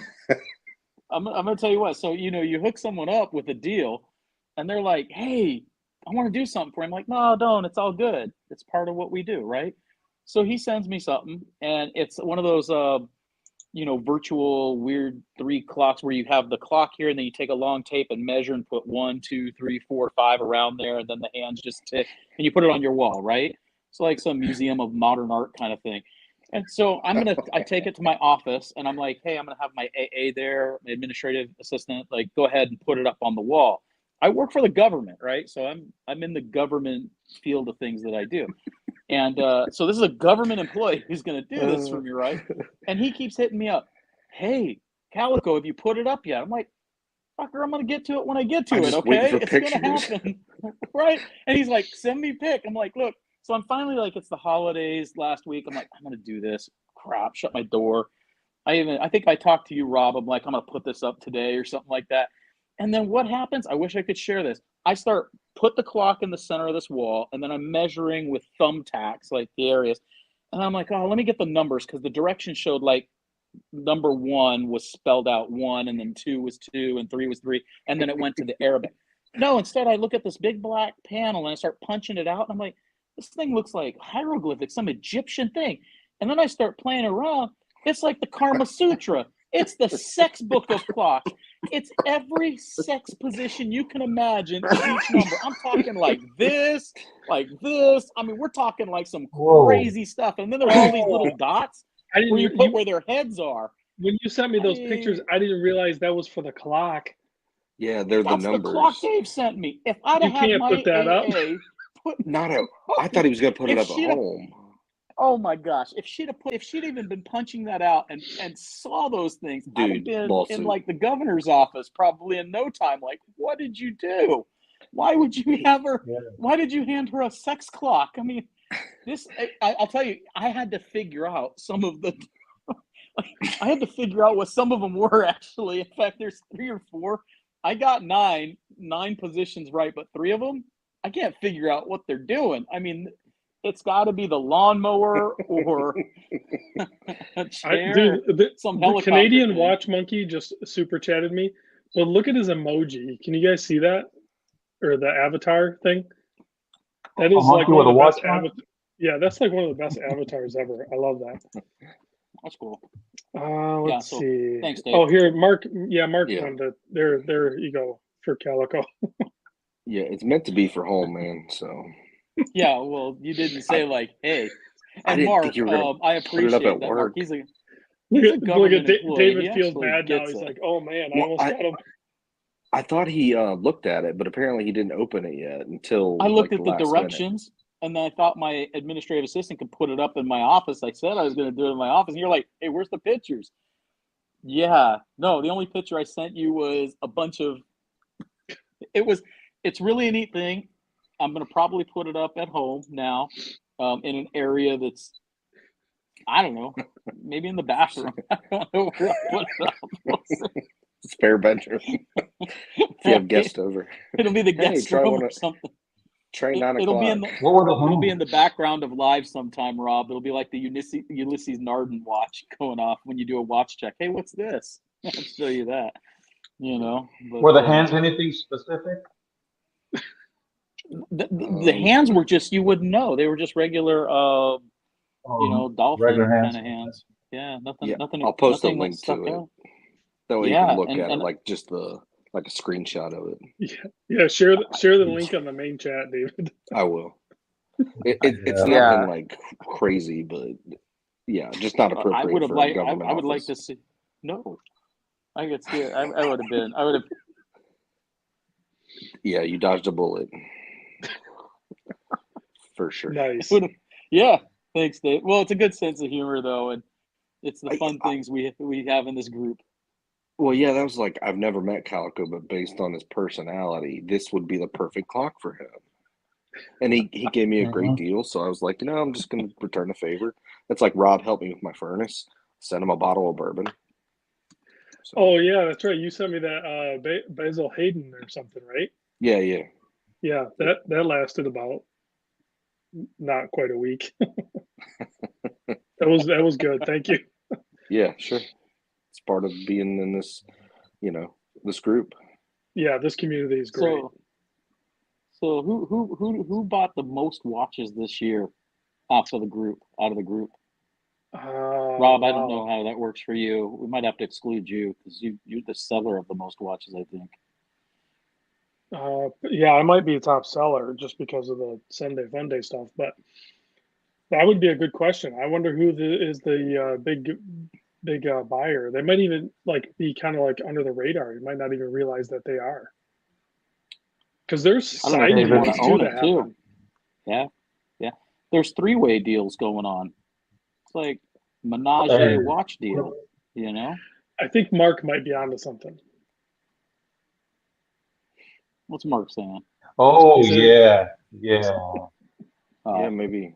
B: I'm gonna tell you what. So you hook someone up with a deal, and they're like, "Hey, I want to do something for him." I'm like, "No, don't. It's all good. It's part of what we do, right?" So he sends me something, and it's one of those virtual weird 3 clocks where you have the clock here, and then you take a long tape and measure and put 1, 2, 3, 4, 5 around there, and then the hands just tick, and you put it on your wall, right? So like some museum of modern art kind of thing. And so I take it to my office, and I'm like, hey, I'm gonna have my AA there, my administrative assistant, like go ahead and put it up on the wall. I work for the government, right? So I'm in the government field of things that I do. And so this is a government employee who's going to do this for me, right? And he keeps hitting me up. Hey, Calico, have you put it up yet? I'm like, fucker, I'm going to get to it when I get to
D: I'm
B: it,
D: just waiting
B: okay?
D: for
B: It's going to
D: pictures.
B: happen, right? And he's like, send me pic. I'm like, look. So I'm finally like, it's the holidays last week. I'm like, I'm going to do this. Crap, shut my door. I think I talked to you, Rob. I'm like, I'm going to put this up today or something like that. And then what happens? I wish I could share this. I put the clock in the center of this wall, and then I'm measuring with thumbtacks, like the areas. And I'm like, oh, let me get the numbers, because the directions showed like number 1 was spelled out 1, and then 2 was 2, and 3 was 3, and then it went to the Arabic. No, instead I look at this big black panel and I start punching it out, and I'm like, this thing looks like hieroglyphics, some Egyptian thing. And then I start playing around. It's like the Karma Sutra. It's the sex book of clocks. It's every sex position you can imagine in each number. I'm talking like this, like this. I mean, we're talking like some crazy stuff. And then there's all these little dots where you put where their heads are.
A: When you sent me those pictures, I didn't realize that was for the clock.
D: Yeah, they're
B: That's
D: the numbers.
B: The clock Dave sent me. If I'd have had my
A: put that
B: AA,
D: I thought he was going to put it up at home.
B: Oh my gosh! If she'd even been punching that out and saw those things,
D: Dude,
B: I'd have been in like the governor's office probably in no time. Like, what did you do? Why would you have her? Yeah. Why did you hand her a sex clock? I mean, I'll tell you, I had to figure out some of the. I had to figure out what some of them were actually. In fact, there's 3 or 4. I got 9 positions right, but 3 of them I can't figure out what they're doing. I mean. It's got to be the lawnmower or a chair. Some
A: the Canadian watch monkey just super chatted me. But look at his emoji. Can you guys see that? Or the avatar thing? That is like one of the best avatars. Yeah, that's like one of the best avatars ever. I love that.
B: That's cool.
A: Let's see.
B: Thanks, Dave.
A: Oh, here, Mark. Yeah, Mark wanted to. There you go for Calico.
D: Yeah, it's meant to be for home, man. So.
B: Yeah, well, you didn't say like, hey. And
D: I didn't
B: Mark,
D: think you were gonna
B: I appreciate
D: put it up at
B: that.
D: work.
B: Mark, he's a government employee.
A: David feels bad now. He's like, oh man, I almost got him.
D: I thought he looked at it, but apparently he didn't open it yet until
B: I looked at the directions, and then I thought my administrative assistant could put it up in my office. I said I was going to do it in my office, and you're like, hey, where's the pictures? Yeah, no, the only picture I sent you was a bunch of. It's really a neat thing. I'm going to probably put it up at home now, in an area that's, I don't know, maybe in the bathroom. I don't know where I'll put it up.
D: Spare bedroom. If you have guests over.
B: It'll be the guest room or something.
D: Try 9 o'clock.
B: It'll be in the background of live sometime, Rob. It'll be like the Ulysses Narden watch going off when you do a watch check. Hey, what's this? I'll show you that. But,
C: were the hands anything specific?
B: The hands were just, you wouldn't know. They were just regular, dolphin kind of hands. Yeah, nothing.
D: I'll post
B: nothing
D: a link to it. That way you
B: Yeah,
D: can look
B: and
D: at it like just a screenshot of it.
A: Yeah. Share the link on the main chat, David.
D: I will. It's
C: Yeah.
D: nothing
B: Yeah.
D: like crazy, but yeah, just not
B: I
D: appropriate
B: would have
D: for a
B: liked.
D: government
B: I would like
D: office.
B: to see. No, I could see it. I would have been. I would have.
D: Yeah, you dodged a bullet. For sure.
A: Nice.
B: Yeah. Thanks, Dave. Well, it's a good sense of humor though, and it's the
D: I-
B: fun things we have in this group.
D: Well, yeah, that was like, I've never met Calico, but based on his personality, this would be the perfect clock for him. And he gave me a great deal, so I was like, I'm just going to return a favor. It's like Rob helped me with my furnace. Send him a bottle of bourbon. So,
A: Oh yeah, that's right. You sent me that Basil Hayden or something, right?
D: yeah.
A: Yeah, that lasted about not quite a week. That was good. Thank you.
D: Yeah, sure. It's part of being in this, this group.
A: Yeah, this community is great.
B: So who bought the most watches this year out of the group? Rob, I don't know how that works for you. We might have to exclude you because you're the seller of the most watches, I think.
A: Yeah, I might be a top seller just because of the Sunday Fun Day stuff, but that would be a good question. I wonder who is the big buyer. They might even be kind of like under the radar. You might not even realize that they are, because there's
B: I don't know
A: side
B: if they want
A: deals
B: to
A: too
B: own
A: that
B: it too.
A: happen.
B: Yeah. There's three-way deals going on. It's like menage a watch deal,
A: I think Mark might be onto something.
B: What's Mark saying?
C: Oh, yeah.
D: Yeah, maybe.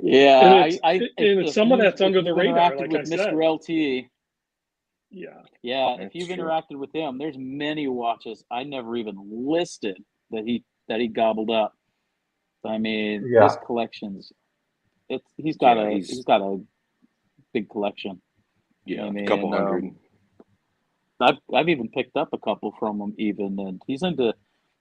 B: Yeah,
A: and some of that's under the radar, like I
B: with
A: said.
B: Mr. LT.
A: Yeah,
B: if you've interacted with him, there's many watches I never even listed that he gobbled up. I mean, his collections. He's got a big collection.
D: Yeah,
B: I mean,
D: a couple hundred.
B: I've even picked up a couple from him even, and he's into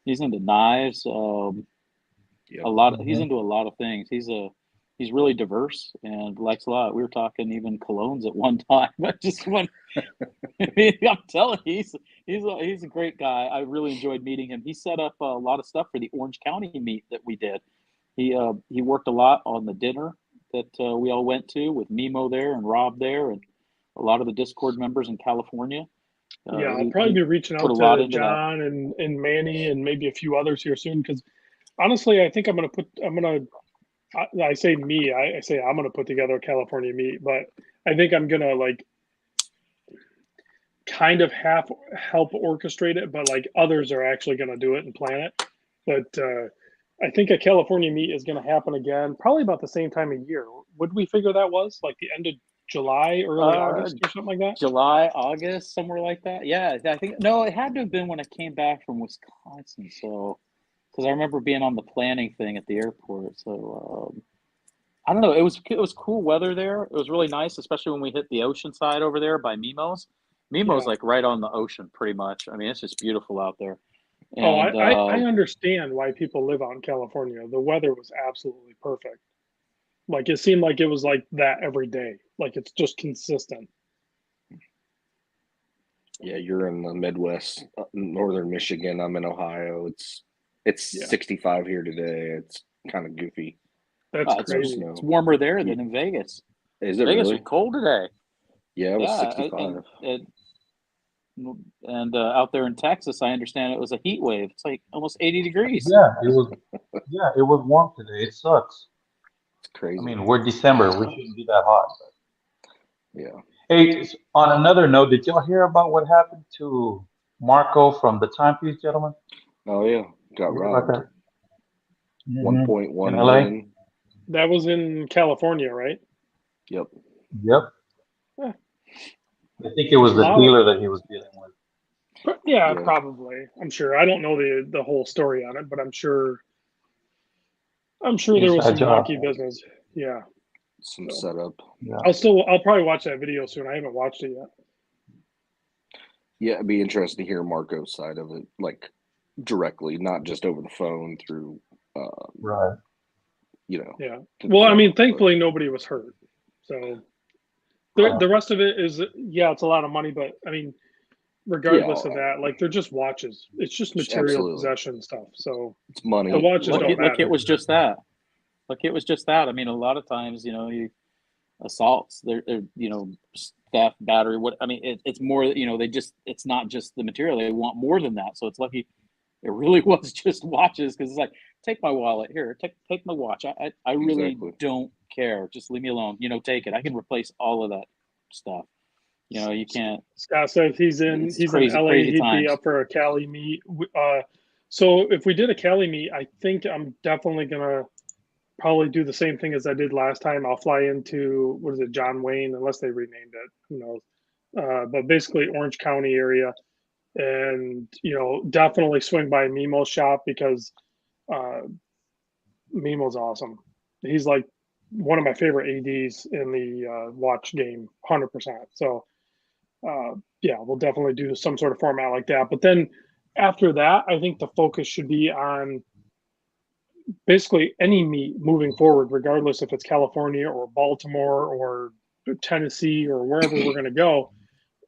B: knives.
D: Yep.
B: A lot. He's into a lot of things. He's really diverse and likes a lot. We were talking even colognes at one time. I just went. I'm telling you, he's a great guy. I really enjoyed meeting him. He set up a lot of stuff for the Orange County meet that we did. He worked a lot on the dinner that we all went to with Mimo there and Rob there and a lot of the Discord members in California.
A: Yeah, I'll probably be reaching out to John and Manny and maybe a few others here soon, because honestly, I think I'm I say I'm going to put together a California meet, but I think I'm going to kind of help orchestrate it, but others are actually going to do it and plan it. But I think a California meet is going to happen again, probably about the same time of year. Would we figure that was like the end of July, early August or something like that?
B: July, August, somewhere like that. Yeah, I think, no, it had to have been when I came back from Wisconsin. So, because I remember being on the planning thing at the airport. So, I don't know. It was cool weather there. It was really nice, especially when we hit the ocean side over there by Mimo's. Mimo's like right on the ocean, pretty much. I mean, it's just beautiful out there. And,
A: I understand why people live out in California. The weather was absolutely perfect. It seemed like it was like that every day. It's just consistent.
D: Yeah, you're in the Midwest, northern Michigan. I'm in Ohio. It's 65 here today. It's kind of goofy.
A: That's crazy.
B: It's warmer there than in Vegas.
D: Is it
B: Vegas
D: really?
B: was cold today.
D: Yeah, it was 65.
B: And out there in Texas, I understand it was a heat wave. It's like almost 80 degrees.
C: Yeah, it was. Yeah, it was warm today. It sucks.
D: It's crazy.
C: I mean, we're December. We shouldn't be that hot. But...
D: Yeah.
C: Hey, on another note, did y'all hear about what happened to Marco from the Timepiece Gentleman?
D: Oh yeah, got robbed. 1.1 million.
A: That was in California, right?
D: Yep.
C: I think it was the dealer that he was dealing with.
A: Yeah, probably. I'm sure. I don't know the whole story on it, but I'm sure there was some wonky business. Yeah.
D: Some setup.
A: Yeah. I'll probably watch that video soon. I haven't watched it yet.
D: Yeah, it'd be interesting to hear Marco's side of it, directly, not just over the phone through
C: right.
A: Yeah. Well, I mean, thankfully nobody was hurt. So The rest of it is, yeah, it's a lot of money, but I mean, regardless of that, like they're just watches. It's just material
D: Absolutely.
A: possession stuff. So
D: It's money.
A: the watches
B: Look,
A: don't
B: it
A: matter.
B: was just that. Look, it was just that. I mean, a lot of times, you know, assaults, they're you know, theft, battery. What I mean, it's more. You know, it's not just the material. They want more than that. So it's lucky it really was just watches, because it's like, take my wallet here, take my watch. I really
D: Exactly.
B: don't care. Just leave me alone. You know, take it. I can replace all of that stuff. You know, you can't.
A: Scott said he's in
B: Crazy,
A: LA.
B: crazy
A: He'd
B: times.
A: be up for a Cali meet. So if we did a Cali meet, I think I'm definitely gonna probably do the same thing as I did last time. I'll fly into, what is it, John Wayne, unless they renamed it. Who knows? But basically Orange County area, and you know, definitely swing by Memo's shop, because Memo's awesome. He's like one of my favorite ADs in the watch game, 100%. So yeah, we'll definitely do some sort of format like that. But then after that, I think the focus should be on basically any meet moving forward, regardless if it's California or Baltimore or Tennessee or wherever we're going to go.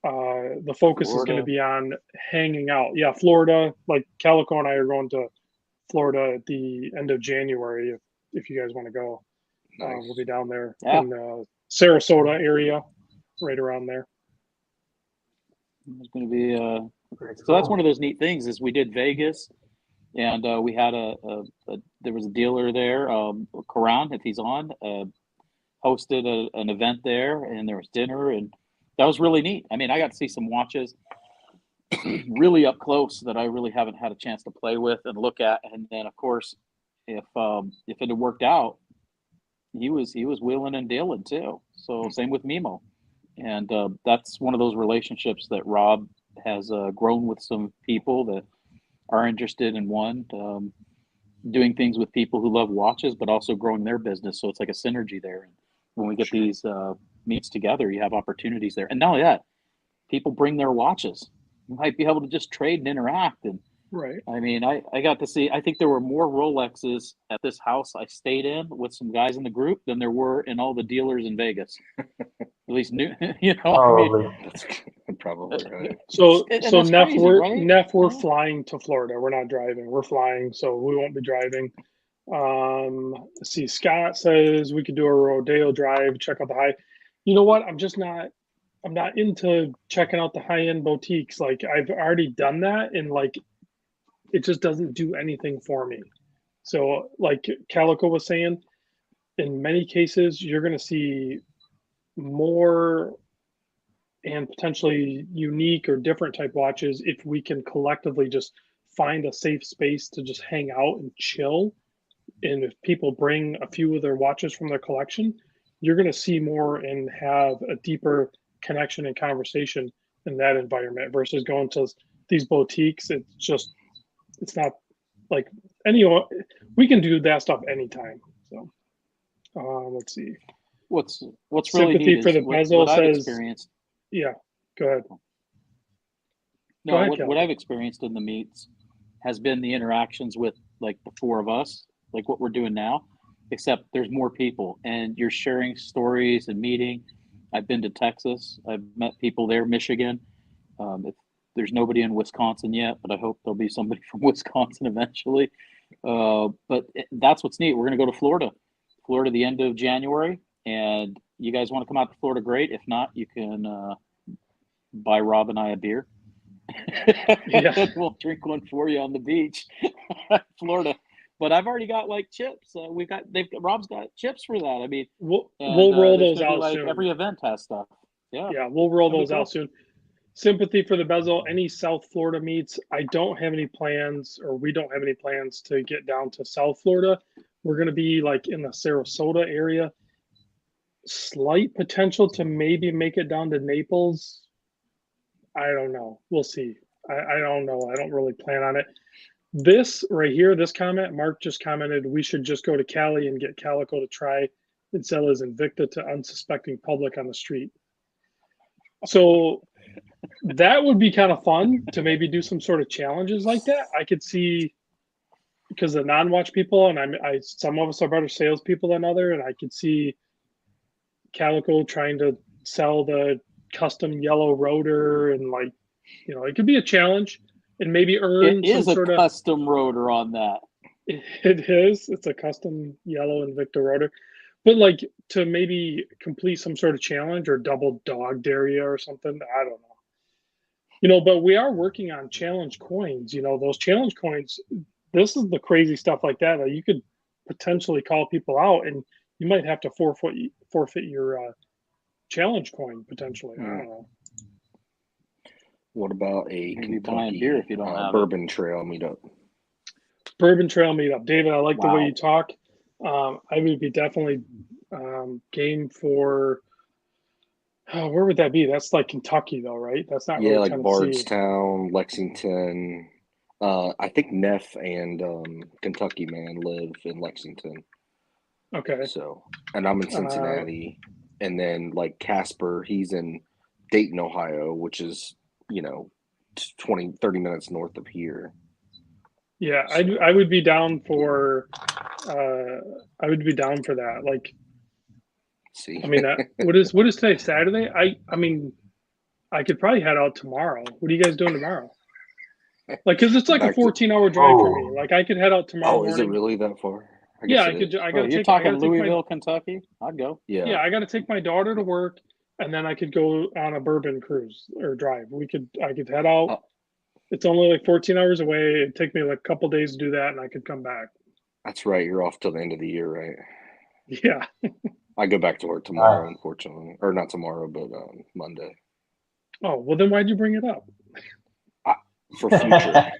A: The focus is going to be on hanging out. Yeah, Florida, like Calico and I are going to Florida at the end of January. If you guys want to go,
D: Nice.
A: we'll be down there
B: Yeah.
A: in the Sarasota area, right around there.
B: It's going to be so that's one of those neat things. Is we did Vegas, and we had there was a dealer there, Karan, if he's on, hosted an event there, and there was dinner, and that was really neat. I mean, I got to see some watches really up close that I really haven't had a chance to play with and look at. And then, of course, if it had worked out, he was wheeling and dealing too. So same with Mimo, and that's one of those relationships that Rob has grown with some people that are interested in doing things with people who love watches, but also growing their business. So it's like a synergy there. And when we get these meets together, you have opportunities there. And not only that, people bring their watches. You might be able to just trade and interact. And
A: right.
B: I mean, I got to see, I think there were more Rolexes at this house I stayed in with some guys in the group than there were in all the dealers in Vegas. At least new, you know.
C: Probably.
B: I mean,
D: That's probably right.
A: So Neff,
B: crazy,
A: we're
B: right?
A: we're flying to Florida. We're not driving. We're flying, so we won't be driving. Let's see, Scott says we could do a rodeo drive, check out the high. You know what? I'm not into checking out the high-end boutiques. Like I've already done that, and like it just doesn't do anything for me. So like Calico was saying, in many cases you're going to see more and potentially unique or different type watches if we can collectively just find a safe space to just hang out and chill. And if people bring a few of their watches from their collection, you're going to see more and have a deeper connection and conversation in that environment versus going to these boutiques. It's not like we can do that stuff anytime. So let's see.
B: What's really
A: Sympathy
B: neat
A: for
B: is
A: the bezel
B: what I've
A: says,
B: experienced.
A: yeah, go ahead.
B: No,
A: ahead,
B: what
A: Kelly.
B: I've experienced in the meets has been the interactions with like the four of us, like what we're doing now, except there's more people and you're sharing stories and meeting. I've been to Texas. I've met people there, Michigan. If there's nobody in Wisconsin yet, but I hope there'll be somebody from Wisconsin eventually. But that's what's neat. We're going to go to Florida the end of January. And you guys want to come out to Florida, great. If not, you can buy Rob and I a beer.
A: Yeah.
B: We'll drink one for you on the beach, Florida. But I've already got like chips. Rob's got chips for that. I mean,
A: we'll roll those out
B: like
A: soon.
B: Every event has stuff. Yeah,
A: we'll roll
B: that'd be
A: those out
B: cool.
A: soon. Sympathy for the bezel. Any South Florida meets, I don't have any plans, or we don't have any plans to get down to South Florida. We're going to be like in the Sarasota area. Slight potential to maybe make it down to Naples. I don't know. We'll see. I don't know. I don't really plan on it. This right here, this comment, Mark just commented, we should just go to Cali and get Calico to try and sell his Invicta to unsuspecting public on the street. So that would be kind of fun to maybe do some sort of challenges like that. I could see, because the non-watch people, and some of us are better salespeople than other, and I could see Calico trying to sell the custom yellow rotor and like, it could be a challenge and maybe earn
B: It is
A: some
B: a
A: sort of.
B: custom rotor on that.
A: It is. It's a custom yellow Invicta rotor, but like to maybe complete some sort of challenge or double dog dairy or something. I don't know. But we are working on challenge coins. Those challenge coins. This is the crazy stuff like that you could potentially call people out, and you might have to forfeit your challenge coin potentially. I don't know.
D: What about a
B: Maybe buying
D: Kentucky
B: beer if you don't have
D: Bourbon Trail meetup?
A: Bourbon Trail meetup, David. I like the way
B: Wow.
A: you talk. I would be definitely game for. Oh, where would that be? That's like Kentucky, though, right? That's not
D: Yeah,
A: really
D: like
A: Tennessee.
D: Bardstown, Lexington. I think Neff and Kentucky Man live in Lexington.
A: Okay.
D: So, and I'm in Cincinnati, and then like Casper, he's in Dayton, Ohio, which is 20, 30 minutes north of here.
A: Yeah, I would be down for. I would be down for that. Like,
D: See,
A: I mean, what is today? Saturday? I mean, I could probably head out tomorrow. What are you guys doing tomorrow? Like, because it's like a 14-hour drive for me. Like, I could head out tomorrow morning.
D: Is it really that far?
A: Yeah, I could. I gotta
B: You're
A: take.
B: talking
A: I gotta
B: Louisville, Kentucky? I'd go.
A: Yeah, I got to take my daughter to work, and then I could go on a bourbon cruise or drive. I could head out.
D: Oh.
A: It's only like 14 hours away. It'd take me like a couple days to do that, and I could come back.
D: That's right. You're off till the end of the year, right?
A: Yeah.
D: I go back to work tomorrow, unfortunately, or not tomorrow, but Monday.
A: Oh well, then why'd you bring it up?
D: For future.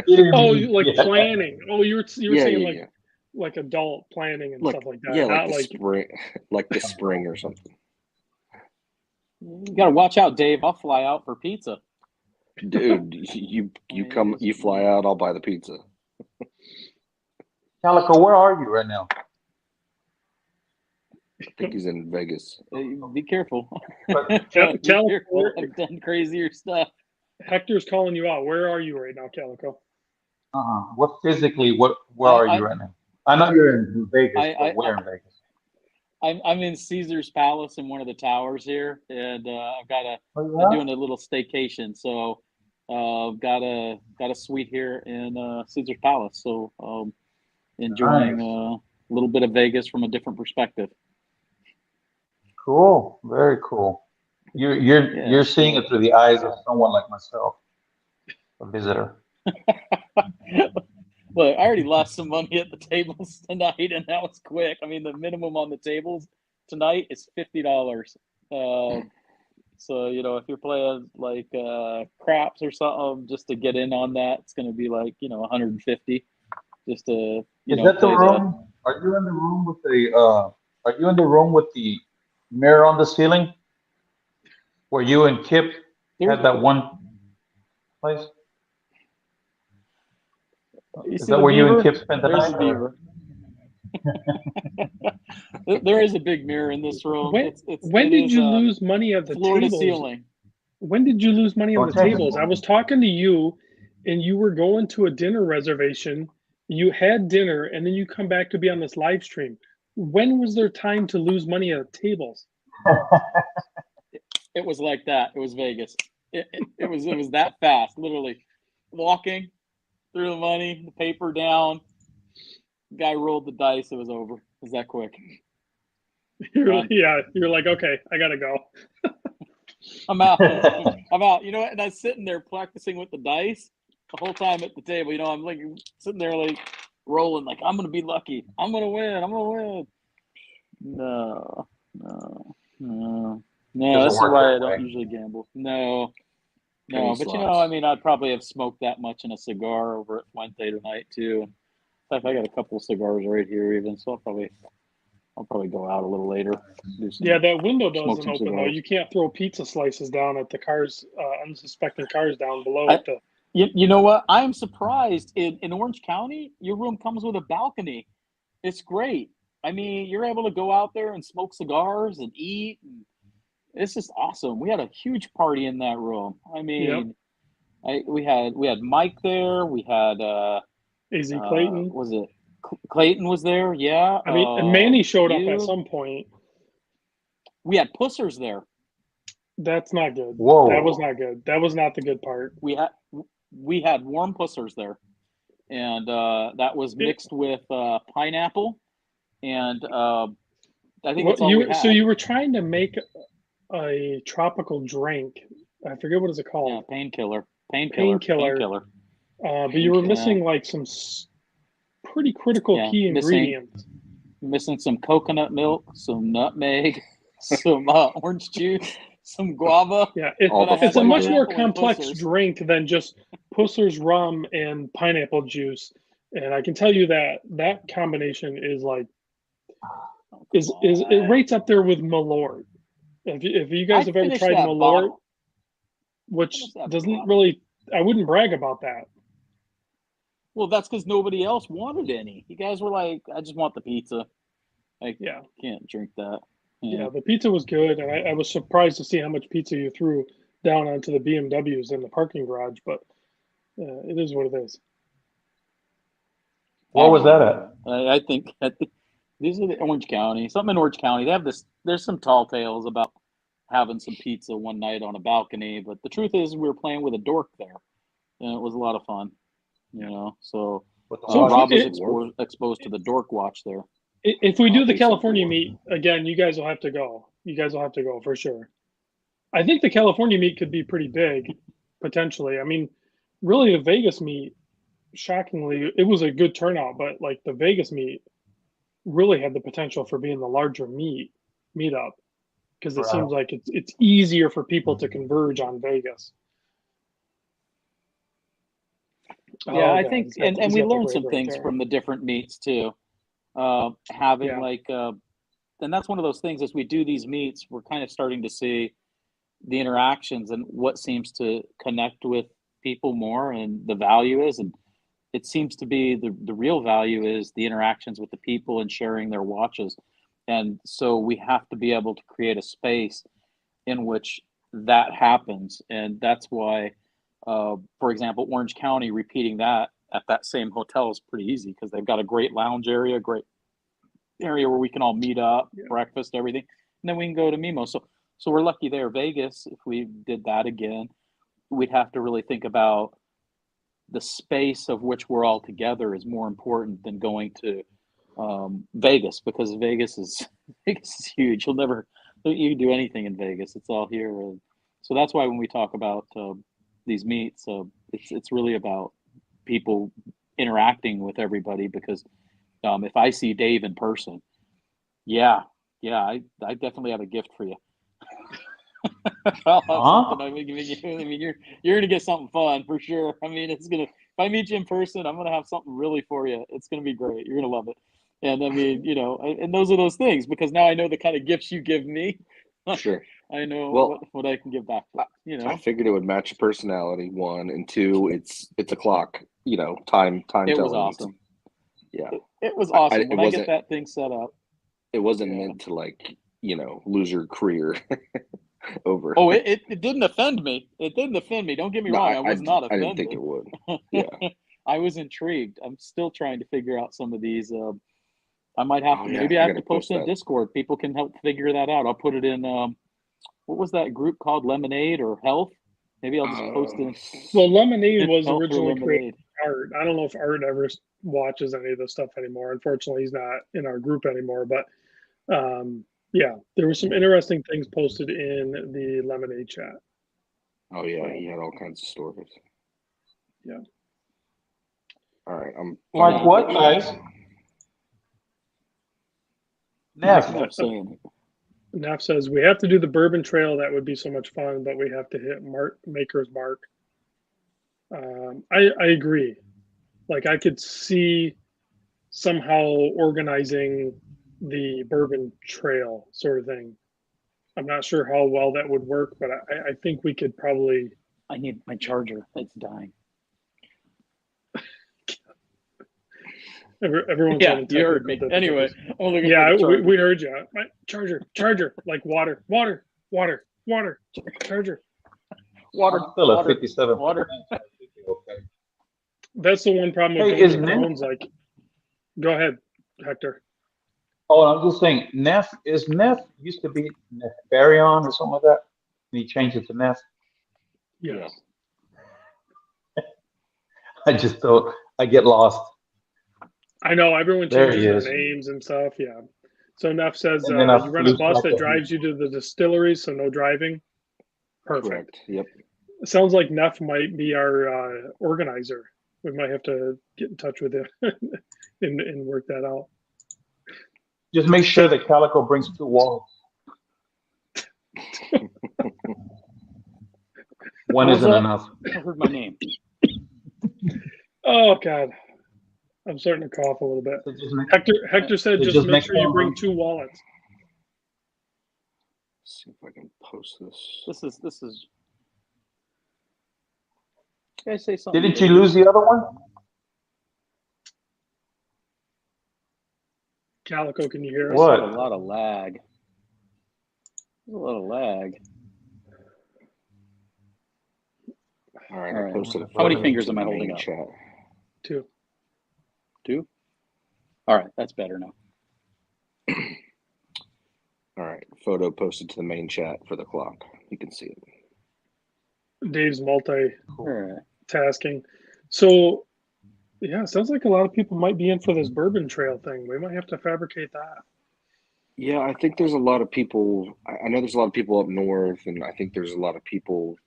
A: Planning. Oh, you were saying like adult planning and stuff like that.
D: Yeah,
A: not
D: like spring, like the spring or something.
B: You gotta watch out, Dave. I'll fly out for pizza.
D: Dude, you fly out, I'll buy the pizza.
C: Calico, where are you right now?
D: I think he's in Vegas.
B: Be careful.
A: Calico,
B: I've done crazier stuff.
A: Hector's calling you out. Where are you right now, Calico?
C: What physically? Where are you right now? I know you're in Vegas, but where in Vegas?
B: I'm in Caesar's Palace in one of the towers here, and I've got
C: I'm
B: doing a little staycation, so got a suite here in Caesar's Palace. So enjoying a little bit of Vegas from a different perspective.
C: Cool, very cool. You're seeing it through the eyes of someone like myself, a visitor.
B: Look, I already lost some money at the tables tonight, and that was quick. I mean, the minimum on the tables tonight is $50. So if you're playing like craps or something, just to get in on that, it's going to be like 150. Just to
C: Is that the room? Are you in the room with the? Are you in the room with the mirror on the ceiling, where you and Kip had that one place? Is that where you and Kip spent the night?
B: There is a big mirror in this room.
A: When did you lose money at the
B: floor
A: tables?
B: to ceiling.
A: When did you lose money on the tables? I was talking to you, and you were going to a dinner reservation. You had dinner, and then you come back to be on this live stream. When was there time to lose money at tables?
B: It was like that. It was Vegas. It was that fast. Literally, walking, threw the money, the paper down. Guy rolled the dice. It was over. It was that quick.
A: You're like, okay, I gotta go.
B: I'm out. I'm out. You know what? And I was sitting there practicing with the dice the whole time at the table. I'm like sitting there like rolling, like I'm gonna be lucky. I'm gonna win. I'm gonna win. No. This is why I don't usually gamble. No. But I'd probably have smoked that much in a cigar over at Fuente tonight too. In fact, I got a couple of cigars right here even, so I'll probably go out a little later.
A: Yeah, that window doesn't open though. You can't throw pizza slices down at the cars, unsuspecting cars down below.
B: You know what? I'm surprised. In Orange County, your room comes with a balcony. It's great. I mean, you're able to go out there and smoke cigars and eat. And it's just awesome. We had a huge party in that room. I mean, we had Mike there. We had
A: AZ Clayton.
B: Was it Clayton was there? Yeah.
A: I mean, and Manny showed up at some point.
B: We had Pussers there.
A: That's not good.
C: Whoa.
A: That was not good. That was not the good part.
B: We had warm pussers there, and that was mixed with pineapple, and I think that's all we had.
A: So you were trying to make a tropical drink. I forget what is it
B: Yeah,
A: called.
B: painkiller.
A: But you were missing like some pretty critical key ingredients.
B: Missing some coconut milk, some nutmeg, some orange juice, some guava.
A: Yeah, it's a much more complex drink than just Pusser's rum and pineapple juice. And I can tell you that that combination is like it rates up there with Malort. If you guys have ever tried Malort, which doesn't really, I wouldn't brag about that.
B: Well, that's because nobody else wanted any. You guys were like, I just want the pizza. I can't drink that.
A: Yeah, the pizza was good, and I was surprised to see how much pizza you threw down onto the BMWs in the parking garage, but it is what it is.
C: Where was that at?
B: I think these are the Orange County. Something in Orange County. They have this. There's some tall tales about having some pizza one night on a balcony, but the truth is we were playing with a dork there, and it was a lot of fun. So Rob was exposed to the dork watch there.
A: If we do the California meet again, you guys will have to go. You guys will have to go for sure. I think the California meet could be pretty big, potentially. I mean, really, the Vegas meet, shockingly, it was a good turnout, but like the Vegas meet really had the potential for being the larger meetup because it seems like it's easier for people to converge on Vegas.
B: Yeah, I think, and we learned some things from the different meets too. Having and that's one of those things as we do these meets, we're kind of starting to see the interactions and what seems to connect with people more and the value is. And it seems to be the real value is the interactions with the people and sharing their watches. And so we have to be able to create a space in which that happens. And that's why, for example, Orange County repeating that at that same hotel is pretty easy because they've got a great lounge area, great area where we can all meet up, breakfast, everything, and then we can go to Mimo. So we're lucky there. Vegas, if we did that again, we'd have to really think about the space of which we're all together is more important than going to Vegas because Vegas is huge. You can do anything in Vegas. It's all here. So that's why when we talk about these meets, it's really about people interacting with everybody because if I see Dave in person, I definitely have a gift for you. I'll have I mean, you're gonna get something fun for sure. I mean, if I meet you in person, I'm gonna have something really for you. It's gonna be great. You're gonna love it. And I mean, and those are those things because now I know the kind of gifts you give me.
D: Sure.
B: I know what I can give back.
D: I figured it would match your personality. 1 and 2, it's a clock. Time.
B: It was awesome.
D: Yeah,
B: it was awesome. When I get that thing set up,
D: it wasn't meant to lose your career over.
B: Oh, it didn't offend me. It didn't offend me. Don't get me wrong. I was not offended.
D: I didn't think it would. Yeah,
B: I was intrigued. I'm still trying to figure out some of these. I might have to. Maybe I have to post in Discord. People can help figure that out. I'll put it in. What was that group called? Lemonade or Health? Maybe I'll just post it.
A: Well, Lemonade was originally created by Art. I don't know if Art ever watches any of this stuff anymore. Unfortunately, he's not in our group anymore. But there were some interesting things posted in the Lemonade chat.
D: Oh yeah, he had all kinds of stories.
A: Yeah.
D: All right, I'm
C: like what, guys?
A: Neff says we have to do the Bourbon Trail. That would be so much fun, but we have to hit Maker's Mark. I agree. Like I could see somehow organizing the Bourbon Trail sort of thing. I'm not sure how well that would work, but I think we could probably.
B: I need my charger. It's dying.
A: Everyone's
B: you heard me. Anyway,
A: we heard you. My charger, like water, charger.
B: Water.
C: I'm still at 57.
B: Water.
A: That's the one problem with phones. Like, go ahead, Hector.
C: Oh, I'm just saying, Neff used to be Nefarion or something like that. And he changed it to Ness.
A: Yes.
C: I just don't. I get lost.
A: I know everyone
C: There
A: changes
C: he
A: their
C: is.
A: names and stuff. Yeah. So Neff says
C: And then I
A: you rent a
C: lose
A: bus
C: track
A: that
C: of
A: drives you to the distilleries, so no driving. Perfect.
D: Correct. Yep.
A: It sounds like Neff might be our organizer. We might have to get in touch with him and work that out.
C: Just make sure that Calico brings 2 wallets. One
B: What was
C: isn't
B: that?
C: enough.
B: I heard my name.
A: Oh God, I'm starting to cough a little bit.
C: So just make,
A: Hector said
C: so
A: just
C: just
A: make
C: next
A: sure you
C: time,
A: bring
C: bro.
A: 2 wallets.
D: Let's see if I can post this.
B: This is. Can I say something?
C: Didn't you lose the other one?
A: Calico, can you hear us?
C: What?
B: There's a lot of lag. There's a lot of lag.
D: All right,
B: All
D: I
B: right.
D: posted it.
B: How many
D: for
B: fingers
D: the
B: am I
D: main
B: holding up?
D: Chat.
A: 2.
B: 2? All right, that's better now.
D: All right, photo posted to the main chat for the clock. You can see it.
A: Dave's
B: All
A: multitasking.
B: right.
A: So, yeah, it sounds like a lot of people might be in for this Bourbon Trail thing. We might have to fabricate that.
D: Yeah, I think there's a lot of people. I know there's a lot of people up north, and I think there's a lot of people,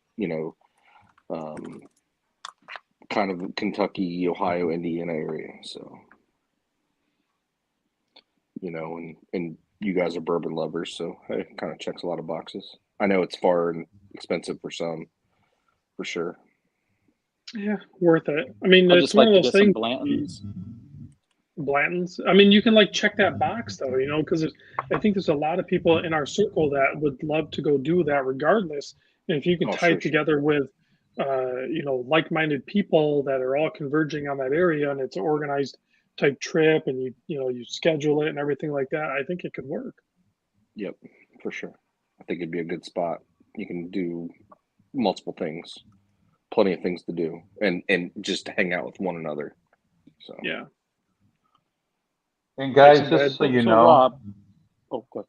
D: kind of Kentucky, Ohio, Indiana area. So, and you guys are bourbon lovers, so it kind of checks a lot of boxes. I know it's far and expensive for some, for sure.
A: Yeah, worth it. I mean,
B: I'd
A: it's
B: just
A: one
B: like
A: of
B: to
A: those
B: get some
A: things.
B: Blantons.
A: Blanton's. I mean, you can like check that box though, because I think there's a lot of people in our circle that would love to go do that regardless. And if you can
D: Oh,
A: tie
D: sure,
A: it together with, like-minded people that are all converging on that area, and it's an organized type trip, and you schedule it and everything like that, I think it could work.
D: Yep, for sure. I think it'd be a good spot. You can do multiple things, plenty of things to do, and just to hang out with one another. So
A: Yeah.
C: And guys,
A: Take some
C: just so
A: bed.
C: you
B: So
C: know,
B: Rob, oh, go ahead.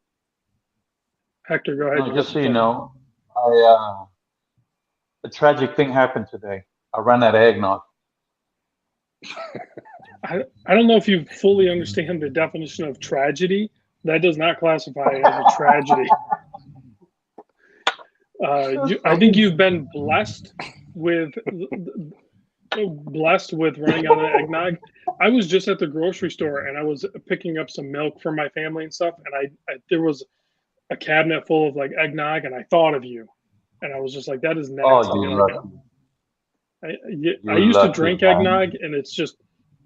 A: Hector, go ahead.
C: no, just so you know, a tragic thing happened today. I ran out of eggnog.
A: I don't know if you fully understand the definition of tragedy. That does not classify as a tragedy. I think you've been blessed with running out of eggnog. I was just at the grocery store and I was picking up some milk for my family and stuff, and I there was a cabinet full of like eggnog, and I thought of you, and I was just like, that is nasty.
C: Oh, you
A: Like,
C: lucky.
A: I
C: You
A: used to
C: lucky,
A: drink
C: man.
A: eggnog, and it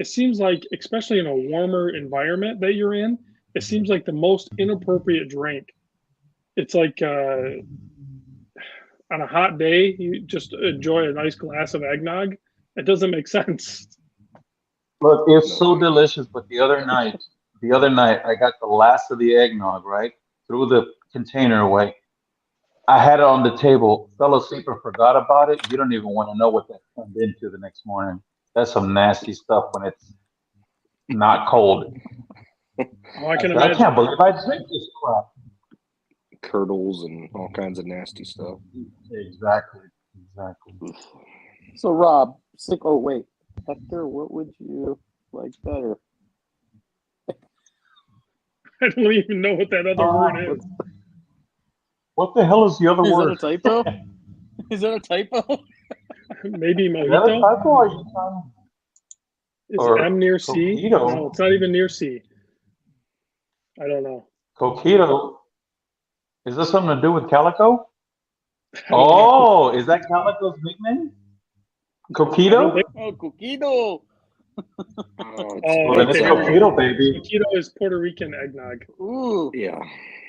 A: seems like, especially in a warmer environment that you're in, it seems like the most inappropriate drink. It's like on a hot day, you just enjoy a nice glass of eggnog. It doesn't make sense.
C: Look, it's
D: No
C: so
D: way.
C: delicious. But the other night, I got the last of the eggnog, right? Threw the container away. I had it on the table, fell asleep or forgot about it. You don't even want to know what that turned into the next morning. That's some nasty stuff when it's not cold.
A: Oh, I can
C: I
A: imagine.
C: can't believe I drink this crap.
D: Curdles and all kinds of nasty stuff.
C: Exactly.
B: So Rob, oh wait, Hector, what would you like better?
A: I don't even know what that other word is.
C: What the hell is the other
B: Is
C: word?
B: that a typo? Is that a typo?
A: Maybe
C: Is that a
A: mojito.
C: typo? Or are you trying?
A: Is
C: Or
A: M near C?
C: coquito.
A: No, it's not even near C. I don't know.
C: Coquito. Is this something to do with Calico?
A: I don't know.
C: Oh, is that Calico's nickname? Coquito?
B: Oh, Coquito.
D: Oh,
A: Oh,
C: Well, then it's
A: okay, here we
C: Coquito,
A: go.
C: baby.
A: Coquito is Puerto Rican eggnog.
B: Ooh,
D: yeah.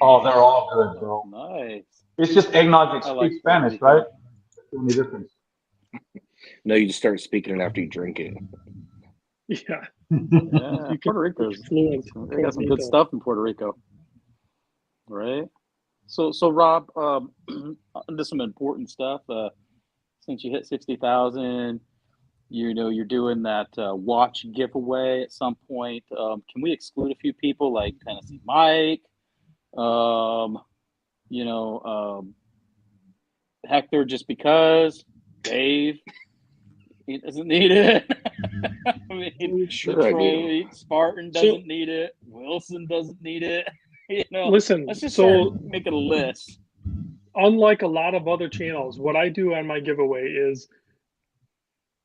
C: Oh, they're all good, bro.
B: nice.
C: It's just eggnog that
B: I like
C: speaks
B: Puerto
C: Spanish,
B: Rico.
C: right? That's the only difference.
D: No, you just start speaking it after you drink it.
A: Yeah,
B: Yeah,
A: you
B: Puerto Rico's
A: fluent.
B: they got some good
A: Coquito.
B: stuff in Puerto Rico, right? So Rob, there's some important stuff. Since you hit 60,000, you're doing that watch giveaway at some point. Can we exclude a few people like Tennessee Mike? Hector just because. Dave, he doesn't need it. I mean,
D: Sure I do.
B: Detroit, Spartan doesn't need it. Wilson doesn't need it. You know,
A: Listen,
B: let's just
A: so
B: start making a list.
A: unlike a lot of other channels, what I do on my giveaway is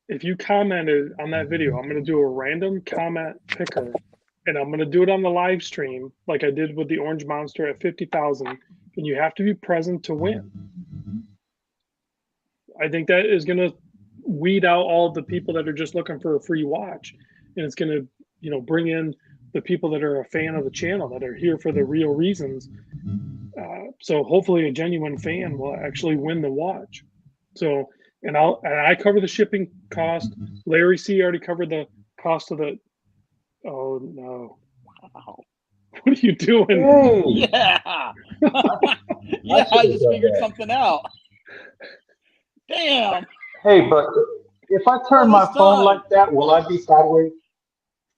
A: if you commented on that video, I'm going to do a random comment picker, and I'm going to do it on the live stream like I did with the Orange Monster at 50,000, and you have to be present to win. I think that is going to weed out all the people that are just looking for a free watch, and it's going to, you know, bring in the people that are a fan of the channel, that are here for the real reasons. So hopefully a genuine fan will actually win the watch. So, and I cover the shipping cost. Larry C already covered the cost of the. Oh no!
B: Wow.
A: What are you doing?
C: Hey,
B: Yeah. Yeah, I just figured something out. Damn.
C: hey, but if I turn my
B: this
C: phone
B: time.
C: like that, will I be sideways?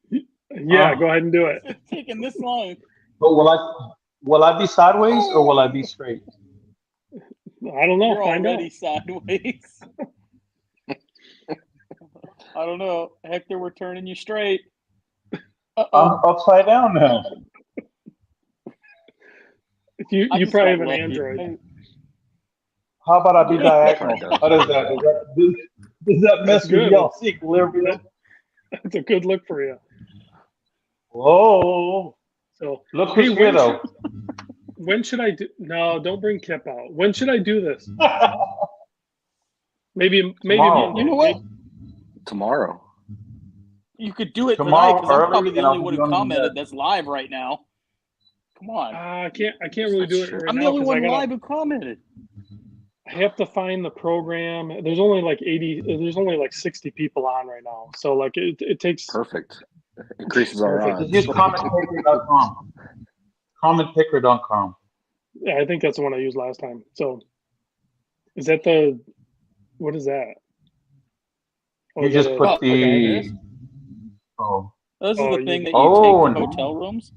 A: Yeah, go ahead and do it.
B: It's taking this long.
C: But will I be sideways or will I be straight?
A: I don't know.
B: You're
A: Find
B: already
A: out.
B: sideways. I don't know. Hector, we're turning you straight.
C: I'm upside down now.
A: If you
B: I just
A: probably
B: got
A: have an
B: lucky.
A: Android.
C: How about I be
B: Yeah.
C: diagonal? How does that? Does that mess
A: That's
C: with
A: good.
C: y'all's equilibrium?
A: That's a good look for you.
C: Whoa!
A: So
C: Look
A: hey,
C: who's here though.
A: when should I do? No, don't bring Kip out. When should I do this? Maybe
C: Tomorrow.
A: Monday.
B: You know what?
D: Tomorrow.
B: You could do it
C: Tomorrow
B: tonight because I'm
C: early,
B: probably the
C: and
B: only
C: I'll
B: one
C: be
B: who
C: on the
B: commented
C: net.
B: that's live right now. Come on.
A: I can't really do it right
B: I'm
A: now
B: the only
A: 'cause
B: one live who commented.
A: I have to find the program. There's only like 80. There's only like 60 people on right now. So like it takes.
D: Perfect. Increases our
A: Perfect.
D: odds.
C: Just use commentpicker.com. Commentpicker.com.
A: Yeah, I think that's the one I used last time. So is that what is that? Oh,
C: You
A: is
C: just
A: that
C: put
B: Oh,
C: the.
B: okay.
C: Oh.
B: This is
A: Oh,
B: the thing that you
C: Oh,
B: take to
C: and-
B: hotel rooms.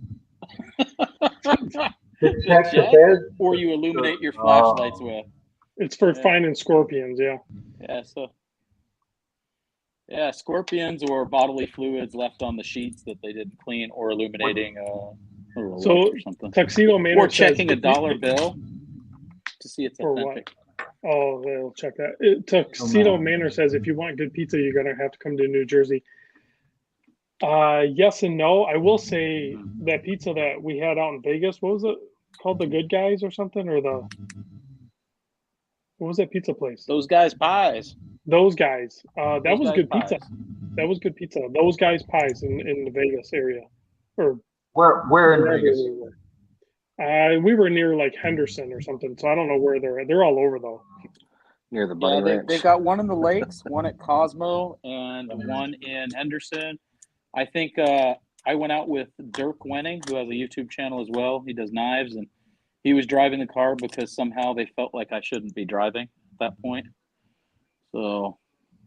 C: To check the
B: jet,
C: bed.
B: or you illuminate your flashlights with.
A: It's for
B: Yeah.
A: finding scorpions. Yeah.
B: Yeah, so scorpions or bodily fluids left on the sheets that they didn't clean, or illuminating a light
A: So
B: or something,
A: Tuxedo Manor
B: or checking
A: says,
B: a dollar bill to see it's
A: or
B: authentic.
A: what? Oh, they'll check that. Tuxedo
C: man.
A: Manor says if you want good pizza, you're gonna have to come to New Jersey. Yes and no. I will say that pizza that we had out in Vegas, what was it called? The Good Guys or something, or what was that pizza place?
B: Those guys' pies.
A: Those guys. That
B: Those
A: was
B: guys'
A: good
B: pies.
A: pizza. That was good pizza. Those guys' pies in the Vegas area, or
C: Where in
A: wherever
C: Vegas?
A: we were. We were near like Henderson or something, so I don't know where they're at. They're all over though.
D: Near the bunny
B: Yeah,
D: ranch.
B: they've got one in the lakes, one at Cosmo, and one in Henderson. I think I went out with Dirk Wenning, who has a YouTube channel as well. He does knives, and he was driving the car because somehow they felt like I shouldn't be driving at that point. So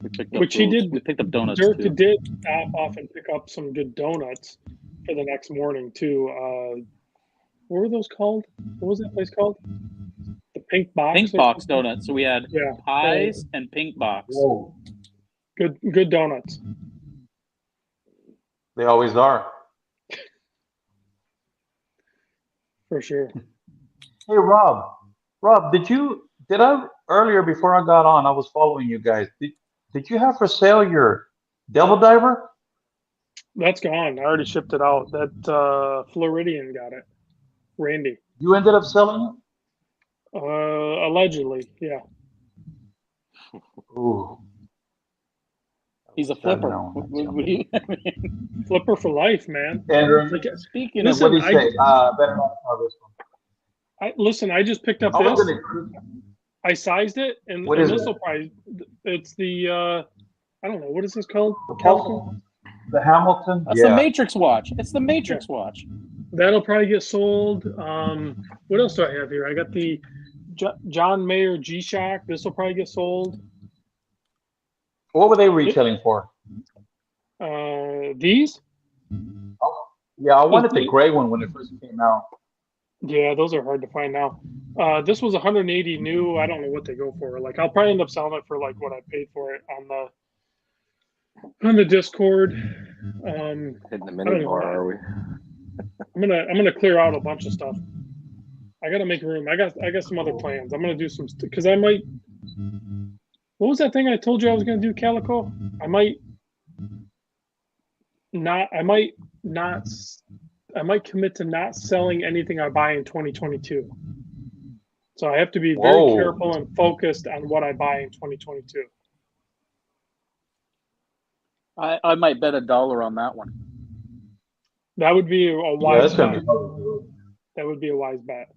B: we picked up
A: Which he did.
B: We picked up donuts
A: Dirk
B: too.
A: did stop off and pick up some good donuts for the next morning too. What were those called? What was that place called? The Pink Box.
B: Pink Box donuts. So we had
A: Yeah.
B: pies and Pink Box.
C: Whoa.
A: Good donuts.
C: They always are.
A: For sure.
C: Hey, Rob. Rob, did I earlier before I got on, I was following you guys. Did you have for sale your Devil Diver?
A: That's gone. I already shipped it out. That Floridian got it. Randy.
C: You ended up selling
A: Allegedly, yeah.
C: it? Ooh.
B: He's a flipper. What do you,
A: Flipper for life, man.
C: Andrew,
A: Like,
B: speaking
A: listen,
C: what do you say? Better not tell this one.
A: listen, I just picked up
C: I was
A: this.
C: gonna.
A: I sized it, and
C: What is
A: this
C: it?
A: will probably. It's the I don't know, what is this called?
C: The Hamilton.
B: That's the Matrix watch. It's the Matrix watch.
A: That'll probably get sold. What else do I have here? I got the John Mayer G-Shock. This will probably get sold.
C: What were they retailing for?
A: These?
C: Oh, yeah, I wanted the gray one when it first came out.
A: Yeah, those are hard to find now. This was 180 new. I don't know what they go for. Like, I'll probably end up selling it for like what I paid for it on the Discord.
D: Hitting the
A: I
D: mini
A: don't
D: bar,
A: know.
D: are we?
A: I'm gonna clear out a bunch of stuff. I gotta make room. I got some other plans. I'm gonna do some because I might. What was that thing I told you I was gonna do, Calico? I might not. I might commit to not selling anything I buy in 2022. So I have to be very
C: Whoa.
A: careful and focused on what I buy in 2022.
B: I might bet $1 on that one.
A: That would be a
C: Yeah,
A: wise
C: that's gonna
A: bet.
C: be.
A: That would be a wise bet.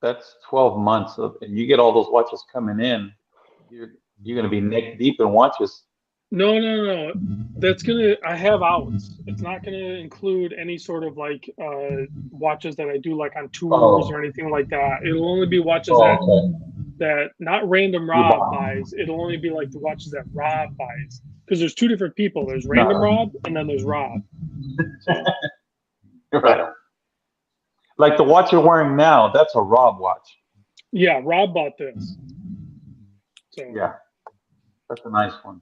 C: That's 12 months of, and you get all those watches coming in. You're gonna be neck deep in watches.
A: No. I have outs. It's not gonna include any sort of like watches that I do like on tours or anything like that. It'll only be watches that not random Rob buys. It'll only be like the watches that Rob buys. Because there's two different people. There's random Rob and then there's Rob. So,
C: Right. Like the watch you're wearing now, that's a Rob watch.
A: yeah, Rob bought this. So
C: Yeah, that's a nice one.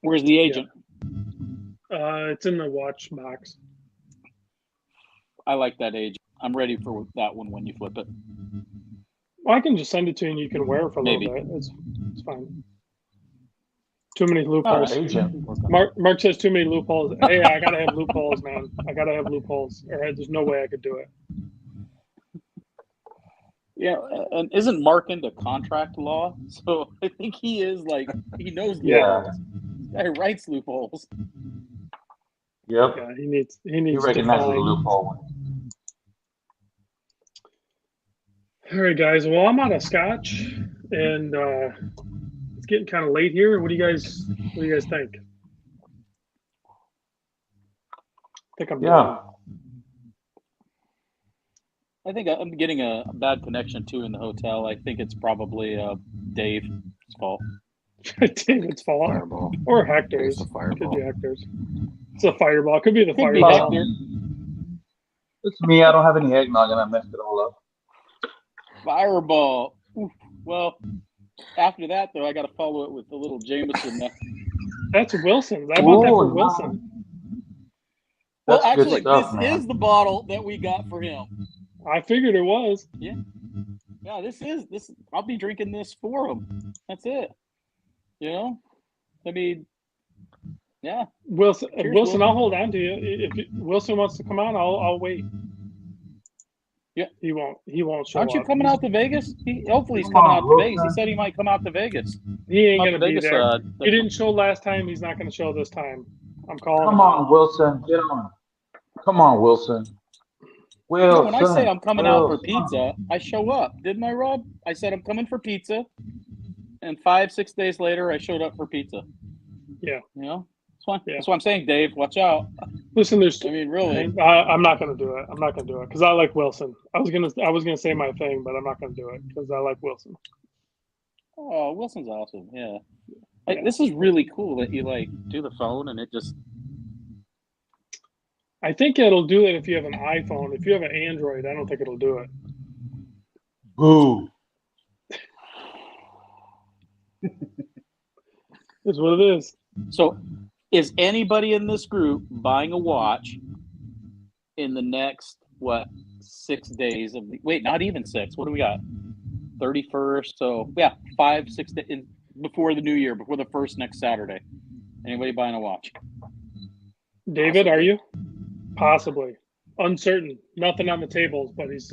B: Where's the agent?
A: it's in the watch box.
B: I like that agent. I'm ready for that one when you flip it.
A: Well, I can just send it to you and you can wear it for a
B: Maybe.
A: little bit. It's fine. Too many
B: All
A: loopholes.
B: right.
C: Agent.
A: Mark says too many loopholes. Hey, I gotta have loopholes, man. I gotta have loopholes. All right, there's no way I could do it.
B: Yeah, and isn't Mark into contract law? So I think he is like he knows
C: Yeah.
B: loopholes. This guy writes loopholes.
C: Yep.
A: Yeah, he needs
C: He
A: to
C: recognizes the
A: find.
C: loophole.
A: All right, guys. Well, I'm out of scotch, and it's getting kind of late here. What do you guys think? I think I'm done.
B: I think I'm getting a bad connection too in the hotel. I think it's probably Dave's fault.
A: David's fault.
D: Fireball.
A: Or Hector's.
D: It's a
A: Could
D: fireball.
A: be Hector's. It's a fireball. Could be the
B: Could be
A: fireball.
B: Hector.
C: It's me. I don't have any eggnog and I messed it all up.
B: Fireball. Oof. Well, after that though, I got to follow it with a little Jameson.
A: That's Wilson's. I bought that for
C: Ooh,
A: Wilson.
B: Well,
C: That's good
B: actually,
C: stuff,
B: this
C: man.
B: is the bottle that we got for him.
A: I figured it was.
B: Yeah, this. I'll be drinking this for him. That's it. You know, I mean, yeah.
A: Wilson,
B: Cheers,
A: Wilson, I'll hold on to you. If Wilson wants to come on, I'll wait.
B: Yeah,
A: he won't show
B: Aren't you
A: up.
B: coming out to Vegas? Hopefully he's coming out to Vegas. He said he might come out to Vegas.
A: He ain't
B: Come out
A: gonna
B: to
A: be
B: Vegas,
A: there. He didn't show last time. He's not gonna show this time. I'm calling him
C: Come
A: out.
C: on, Wilson. Get on. Come on, Wilson. Wilson.
B: When I say I'm coming out for pizza, I show up. Didn't I, Rob? I said I'm coming for pizza. And 5-6 days later, I showed up for pizza.
A: Yeah.
B: You know? That's what I'm saying, Dave. Watch out.
A: Listen,
B: I mean, really.
A: I'm not gonna do it. I'm not gonna do it because I like Wilson. I was gonna say my thing, but I'm not gonna do it because I like Wilson.
B: Oh, Wilson's awesome. Yeah. This is really cool that you like do the phone and it just.
A: I think it'll do it if you have an iPhone. If you have an Android, I don't think it'll do it.
C: Boo.
A: It's what it is.
B: So, is anybody in this group buying a watch in the next 6 days of the? Wait, not even 6. What do we got? 31st. So 5-6 days before the new year, before the first next Saturday. Anybody buying a watch?
A: David, are you? Possibly. Uncertain. Nothing on the tables, but it's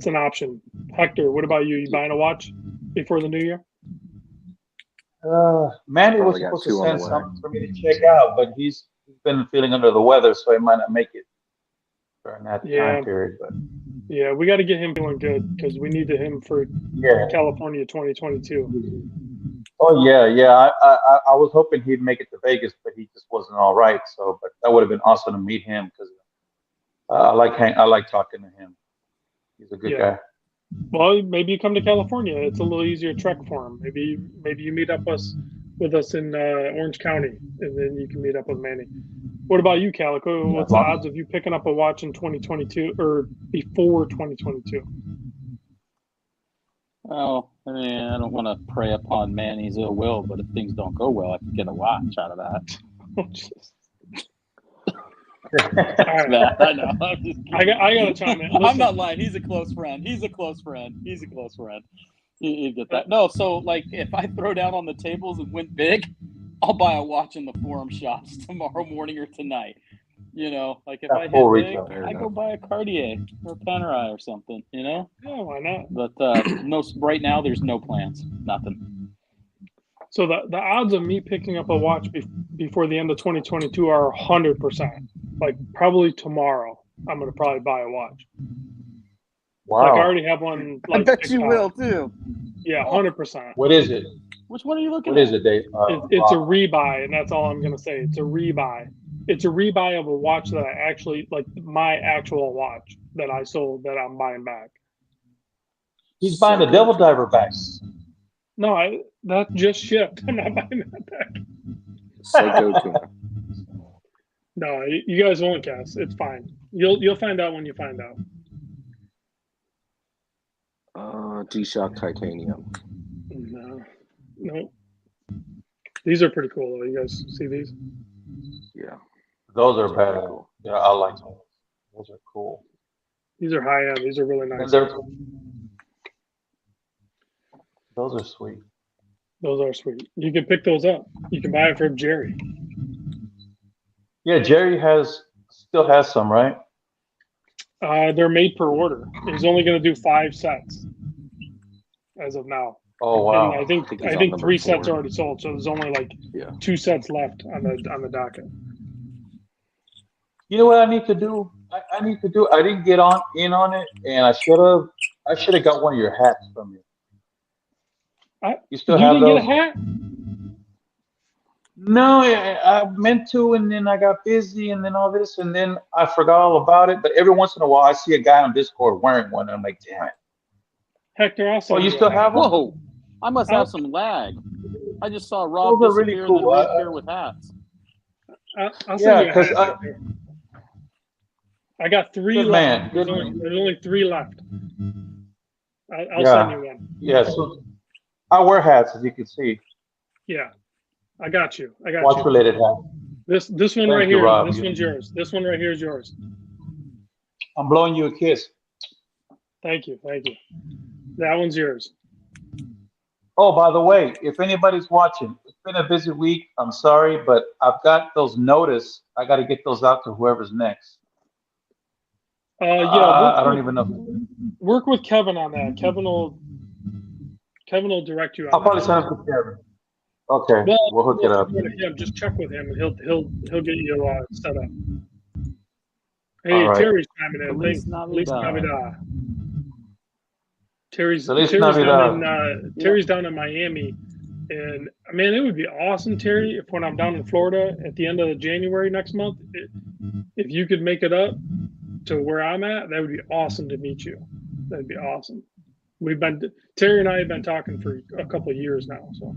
A: an option. Hector, what about you? You buying a watch before the new year?
C: Manny was
D: Probably got
C: supposed to
D: 2 on
C: send
D: the way.
C: something for me to check out, but he's been feeling under the weather, so he might not make it during that time period. But
A: yeah, we got to get him feeling good because we needed him for California 2022.
C: Oh yeah. I was hoping he'd make it to Vegas, but he just wasn't all right. So, but that would have been awesome to meet him because I like talking to him. He's a good guy.
A: Well, maybe you come to California. It's a little easier trek for him. Maybe you meet up with us in Orange County, and then you can meet up with Manny. What about you, Calico?
C: Yeah,
A: What's the odds of you picking up a watch in 2022 or before 2022?
B: Well, I mean, I don't want to prey upon Manny's ill will, but if things don't go well, I can get a watch out of that.
A: Oh, jeez.
B: That's bad. I know. I'm just
A: I got to chime in. Listen,
B: I'm not lying. He's a close friend. He's a close friend. He's a close friend. You get that? No. So, like, if I throw down on the tables and win big, I'll buy a watch in the forum shops tomorrow morning or tonight. You know, like if I hit big, I go buy a Cartier or a Panerai or something. You know?
A: Yeah, why not?
B: But no, right now there's no plans. Nothing.
A: So the odds of me picking up a watch before the end of 2022 are 100%. Like probably tomorrow, I'm gonna probably buy a watch.
C: Wow.
A: Like I already have one. Like,
B: I bet you will too.
A: Yeah, 100%.
C: What is it?
B: Which one are you looking
C: What
B: at?
C: is it, Dave?
A: It's a rebuy, and that's all I'm gonna say. It's a rebuy. It's a rebuy of a watch that I actually like, my actual watch that I sold that I'm buying back.
C: He's buying the Devil Diver back.
A: No, that just shipped. I'm not buying that back.
D: Psycho Tuna.
A: No, you guys won't guess. It's fine. You'll find out when you find out.
D: G-Shock Titanium.
A: No. These are pretty cool though. You guys see these?
D: Yeah.
C: Those are bad. Yeah, I like them. Those are cool.
A: These are high end. These are really nice.
C: Those are sweet.
A: Those are sweet. You can pick those up. You can buy it from Jerry.
C: Yeah, Jerry still has some, right?
A: They're made per order. He's only going to do 5 sets as of now.
C: Oh wow!
A: And I think 3 sets are already sold, so there's only like 2 sets left on the docket.
C: You know what I need to do? I didn't get in on it, and I should have got one of your hats from you. You still have those?
A: You didn't get a hat?
C: No, I meant to, and then I got busy, and then all this, and then I forgot all about it. But every once in a while, I see a guy on Discord wearing one, and I'm like, damn it.
A: Hector, also.
C: Oh, you still have one?
B: Whoa! I must have some lag. I just saw Rob
C: Those are
B: disappear
C: really cool.
B: and then reappear with hats.
A: I'll send you a hat.
C: Because
A: I got 3
C: Good
A: left.
C: man.
A: There's only 3 left. I'll send you one.
C: Yeah, so I wear hats, as you can see.
A: Yeah, I got you.
C: Watch-related hats.
A: This one
C: Thank
A: right
C: you,
A: here.
C: Rob.
A: This one's yours. This one right here is yours.
C: I'm blowing you a kiss.
A: Thank you. That one's yours.
C: Oh, by the way, if anybody's watching, it's been a busy week. I'm sorry, but I've got those notice. I got to get those out to whoever's next. I don't even know.
A: Work with Kevin on that. Kevin will direct you on
C: I'll probably send it to Kevin. Okay, we'll hook it up.
A: Just check with him, and he'll get you set up. Hey,
C: right.
A: Terry's chiming in.
B: Feliz
A: Feliz
B: Navidad.
A: Navidad. Terry's down in Miami, and man, it would be awesome, Terry, if when I'm down in Florida at the end of January next month, if you could make it up to where I'm at, that would be awesome to meet you. That'd be awesome. Terry and I have been talking for a couple of years now. So,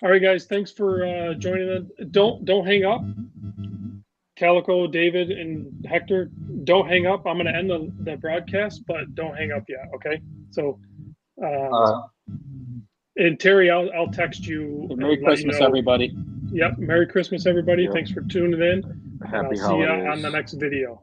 A: all right, guys, thanks for joining us. Don't hang up. Calico, David, and Hector, don't hang up. I'm going to end the broadcast, but don't hang up yet, okay? So, and Terry, I'll text you.
B: Merry Christmas, everybody.
A: Yep, Merry Christmas, everybody.
D: Yep.
A: Thanks for tuning in.
D: Happy
A: I'll see
D: holidays.
A: you on the next video.